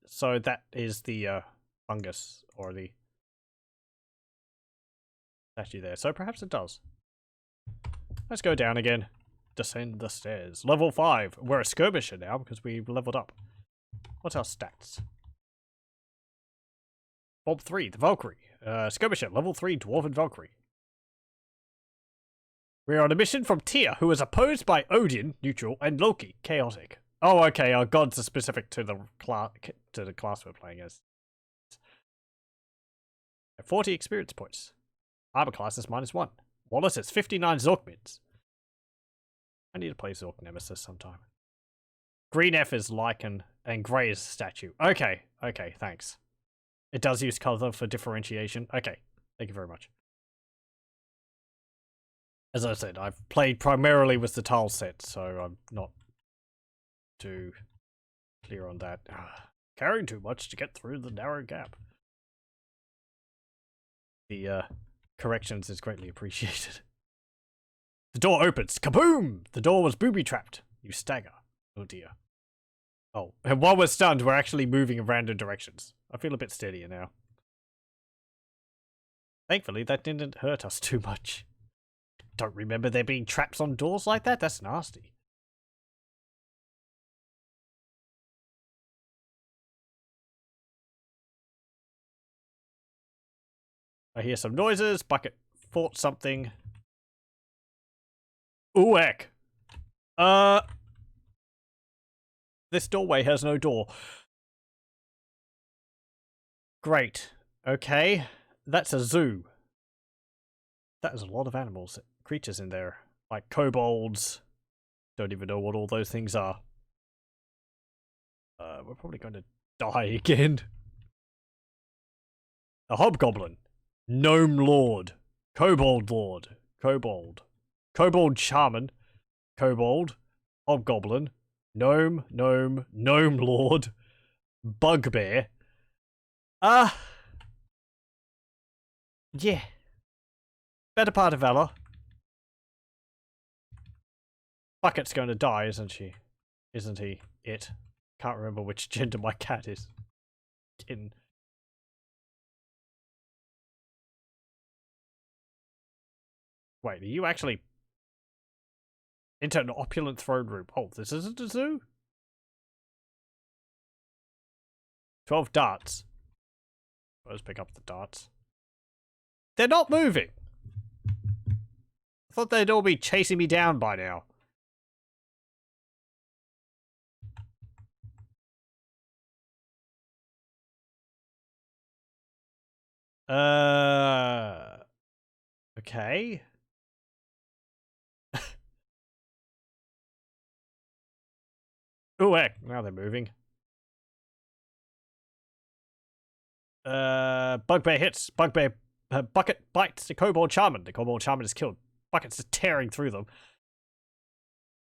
So that is the fungus or the statue there. So perhaps it does. Let's go down again. Descend the stairs. Level 5. We're a skirmisher now because we leveled up. What's our stats? Bob 3, the Valkyrie. Skirmisher, level 3, Dwarven Valkyrie. We're on a mission from Tyr, who is opposed by Odin, neutral, and Loki, chaotic. Oh, okay, our gods are specific to the class we're playing as. 40 experience points. Armor class is -1. Wallace is 59 Zorkmids. I need to play Zork Nemesis sometime. Green F is Lycan, and grey is statue. Okay, thanks. It does use color for differentiation. Okay, thank you very much. As I said, I've played primarily with the tile set, so I'm not too clear on that. Carrying too much to get through the narrow gap. The corrections is greatly appreciated. The door opens. Kaboom! The door was booby-trapped. You stagger. Oh dear. Oh, and while we're stunned, we're actually moving in random directions. I feel a bit steadier now. Thankfully, that didn't hurt us too much. Don't remember there being traps on doors like that? That's nasty. I hear some noises. Bucket fought something. Ooh, heck. This doorway has no door. Great. Okay. That's a zoo. That is a lot of animals, creatures in there. Like kobolds. Don't even know what all those things are. We're probably going to die again. A hobgoblin. Gnome lord. Kobold lord. Kobold. Kobold shaman. Kobold. Hobgoblin. Gnome lord. Bugbear. Yeah. Better part of valor. Bucket's going to die, isn't she? Isn't he? It. Can't remember which gender my cat is. Kitten. Wait, are you actually into an opulent throne room? Oh, this isn't a zoo? 12 darts. Let's pick up the darts. They're not moving. I thought they'd all be chasing me down by now. Okay. Ooh, heck, now they're moving. Bugbear hits. Bugbear Bucket bites the kobold shaman. The kobold shaman is killed. Bucket's just tearing through them.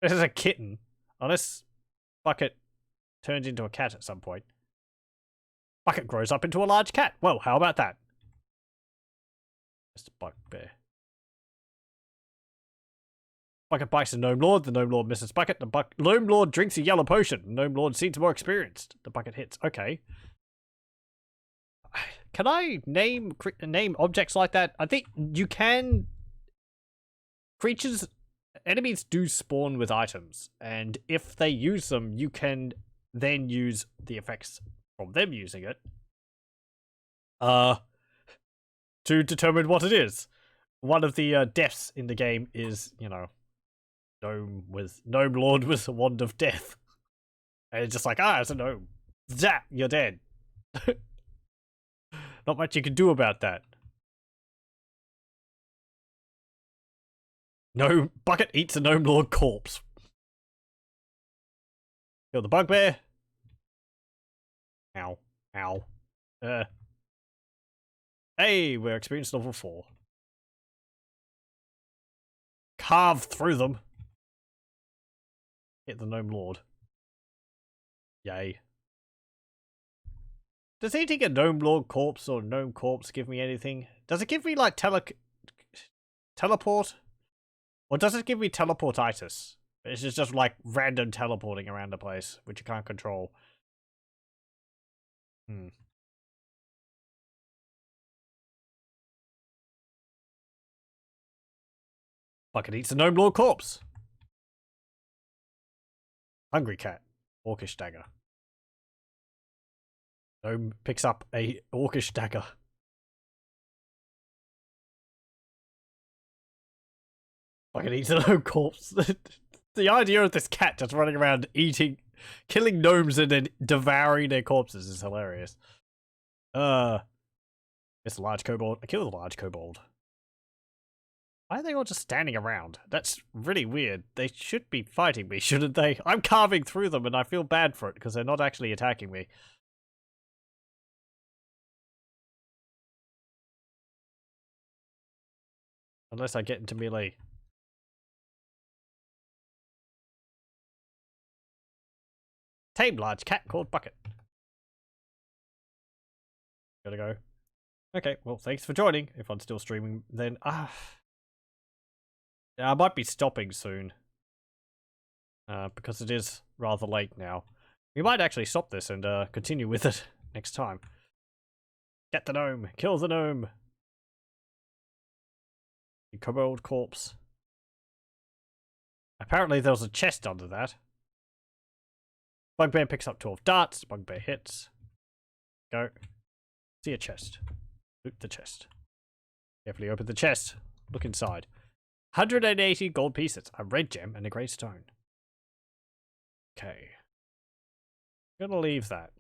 This is a kitten. Unless Bucket turns into a cat at some point. Bucket grows up into a large cat. Well, how about that? Mr. Bugbear. Bucket bites the Gnome Lord. The Gnome Lord misses Bucket. The Gnome Lord drinks a yellow potion. The Gnome Lord seems more experienced. The Bucket hits. Okay. Can I name objects like that? I think you can. Enemies do spawn with items, and if they use them, you can then use the effects from them using it to determine what it is. One of the deaths in the game is, you know, Gnome Lord with a wand of death. And it's just like, it's a gnome. Zap, you're dead. Not much you can do about that. No bucket eats a gnome lord corpse. Kill the bugbear. Ow. Ow. Hey, we're experienced level 4. Carve through them. Hit the gnome lord. Yay. Does eating a gnome lord corpse or gnome corpse give me anything? Does it give me like teleport? Or does it give me teleportitis? It's just like random teleporting around the place, which you can't control. Bucket eats a gnome lord corpse. Hungry cat. Orcish dagger. Gnome picks up a orcish dagger. Bucket eats a gnome corpse. The idea of this cat just running around killing gnomes and then devouring their corpses is hilarious. It's a large kobold. I killed a large kobold. Why are they all just standing around? That's really weird. They should be fighting me, shouldn't they? I'm carving through them and I feel bad for it because they're not actually attacking me. Unless I get into melee. Tame large cat called Bucket. Gotta go. Okay, well, thanks for joining. If I'm still streaming, then yeah, I might be stopping soon. Because it is rather late now. We might actually stop this and continue with it next time. Get the gnome! Kill the gnome! The kobold corpse. Apparently there was a chest under that. Bugbear picks up 12 darts. Bugbear hits. Go. See a chest. Loot the chest. Carefully open the chest. Look inside. 180 gold pieces, a red gem, and a grey stone. Okay. I'm gonna leave that.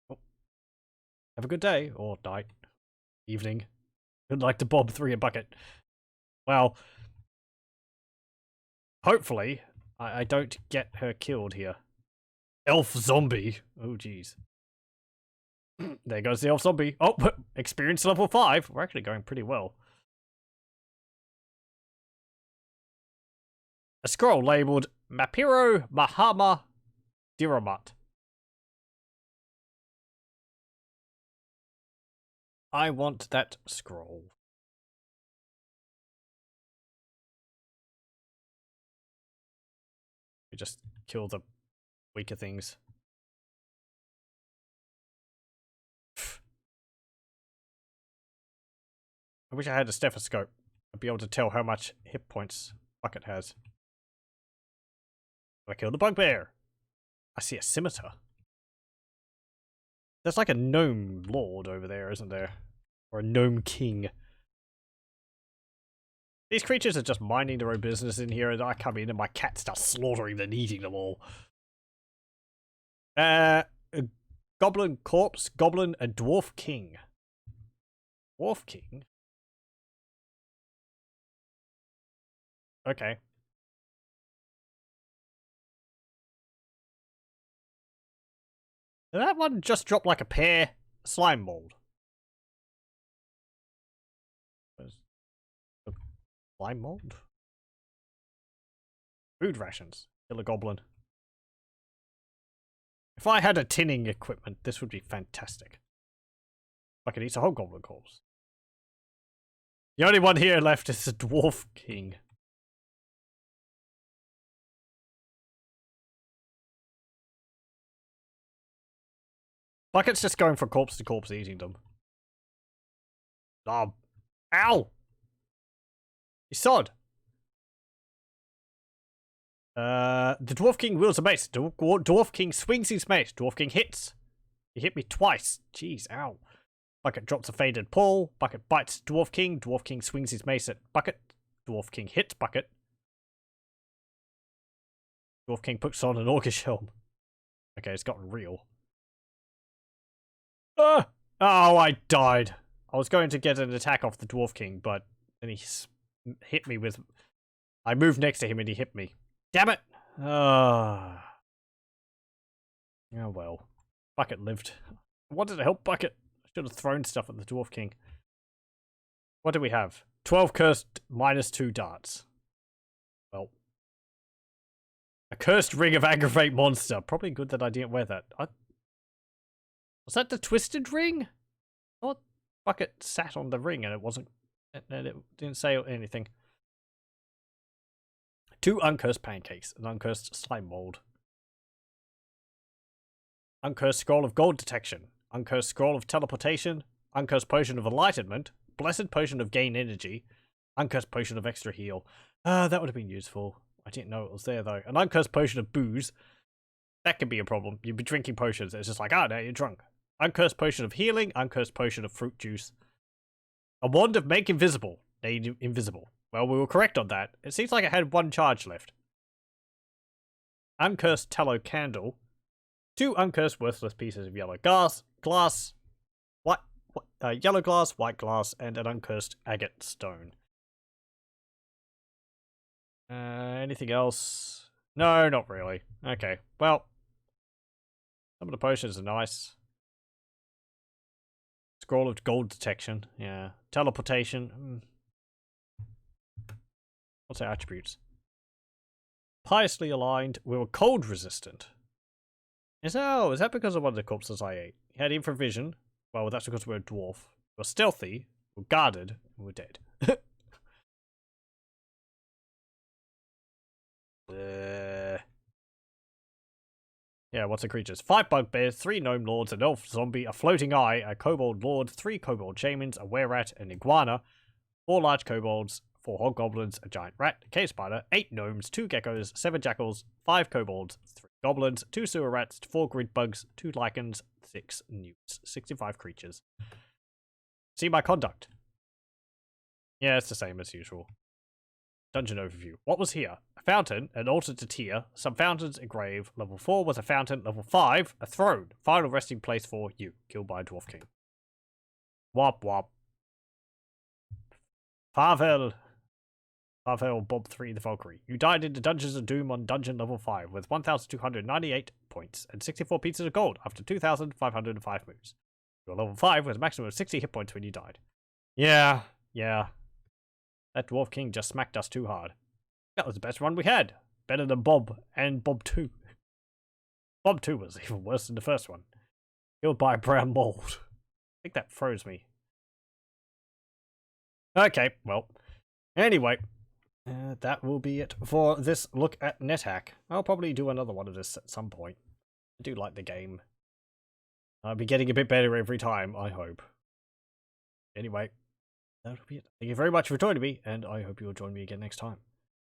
Oh. Have a good day, or night, evening. Good luck to Bob 3 a bucket. Well, hopefully, I don't get her killed here. Elf zombie. Oh, jeez. There goes the elf zombie. Oh, experience level 5. We're actually going pretty well. A scroll labeled Mapiro Mahama Diramat. I want that scroll. We just kill the weaker things. I wish I had a stethoscope. I'd be able to tell how much hit points Bucket has. I killed the bugbear. I see a scimitar. There's like a gnome lord over there, isn't there? Or a gnome king. These creatures are just minding their own business in here, and I come in and my cat starts slaughtering them and eating them all. A goblin corpse, goblin, and dwarf king. Dwarf king? Okay. Did that one just drop like a pear? Slime mold. Slime mold? Food rations. Kill a goblin. If I had a tinning equipment, this would be fantastic. I could eat a whole goblin corpse. The only one here left is the dwarf king. Bucket's just going from corpse to corpse eating them. Oh. Ow! You sod. The Dwarf King wields a mace. Dwarf King swings his mace. Dwarf King hits. He hit me twice. Jeez, ow. Bucket drops a faded paw. Bucket bites Dwarf King. Dwarf King swings his mace at Bucket. Dwarf King hits Bucket. Dwarf King puts on an orcish helm. Okay, it's gotten real. Oh, I died. I was going to get an attack off the Dwarf King, but then he hit me with... I moved next to him and he hit me. Damn it! Oh well. Bucket lived. I wanted to help Bucket. I should have thrown stuff at the Dwarf King. What do we have? 12 cursed -2 darts. Well. A cursed ring of aggravate monster. Probably good that I didn't wear that. Was that the twisted ring? I thought Bucket sat on the ring and it wasn't... It didn't say anything. 2 uncursed pancakes. An uncursed slime mold. Uncursed scroll of gold detection. Uncursed scroll of teleportation. Uncursed potion of enlightenment. Blessed potion of gain energy. Uncursed potion of extra heal. That would have been useful. I didn't know it was there though. An uncursed potion of booze. That could be a problem. You'd be drinking potions. It's just like, now you're drunk. Uncursed potion of healing. Uncursed potion of fruit juice. A wand of make invisible. Made invisible. Well, we were correct on that. It seems like it had 1 charge left. Uncursed tallow candle. 2 uncursed worthless pieces of yellow glass. Yellow glass, white glass, and an uncursed agate stone. Anything else? No, not really. Okay, well. Some of the potions are nice. Scroll of gold detection. Yeah. Teleportation. What's our attributes? Piously aligned. We were cold resistant. Is that because of one of the corpses I ate? He had infravision. Well, that's because we're a dwarf. We're stealthy. We're guarded. And we're dead. Yeah, what's the creatures? 5 bugbears, 3 gnome lords, an elf zombie, a floating eye, a kobold lord, 3 kobold shamans, a were-rat, an iguana, 4 large kobolds, 4 hobgoblins, a giant rat, a cave spider, 8 gnomes, 2 geckos, 7 jackals, 5 kobolds, 3 goblins, 2 sewer rats, 4 grid bugs, 2 lichens, 6 newts. 65 creatures. See my conduct. Yeah, it's the same as usual. Dungeon overview. What was here? A fountain, an altar to Tyr, some fountains, a grave. Level 4 was a fountain. Level 5, a throne. Final resting place for you. Killed by a Dwarf King. Wop wop. Farvel, Bob 3 the Valkyrie. You died in the Dungeons of Doom on dungeon level 5 with 1,298 points and 64 pieces of gold after 2,505 moves. You were level 5 with a maximum of 60 hit points when you died. Yeah. That Dwarf King just smacked us too hard. That was the best one we had. Better than Bob and Bob 2. Bob 2 was even worse than the first one. Killed by a brown mold. I think that froze me. Okay, well. Anyway, that will be it for this look at NetHack. I'll probably do another one of this at some point. I do like the game. I'll be getting a bit better every time, I hope. Anyway, that'll be it. Thank you very much for joining me, and I hope you'll join me again next time.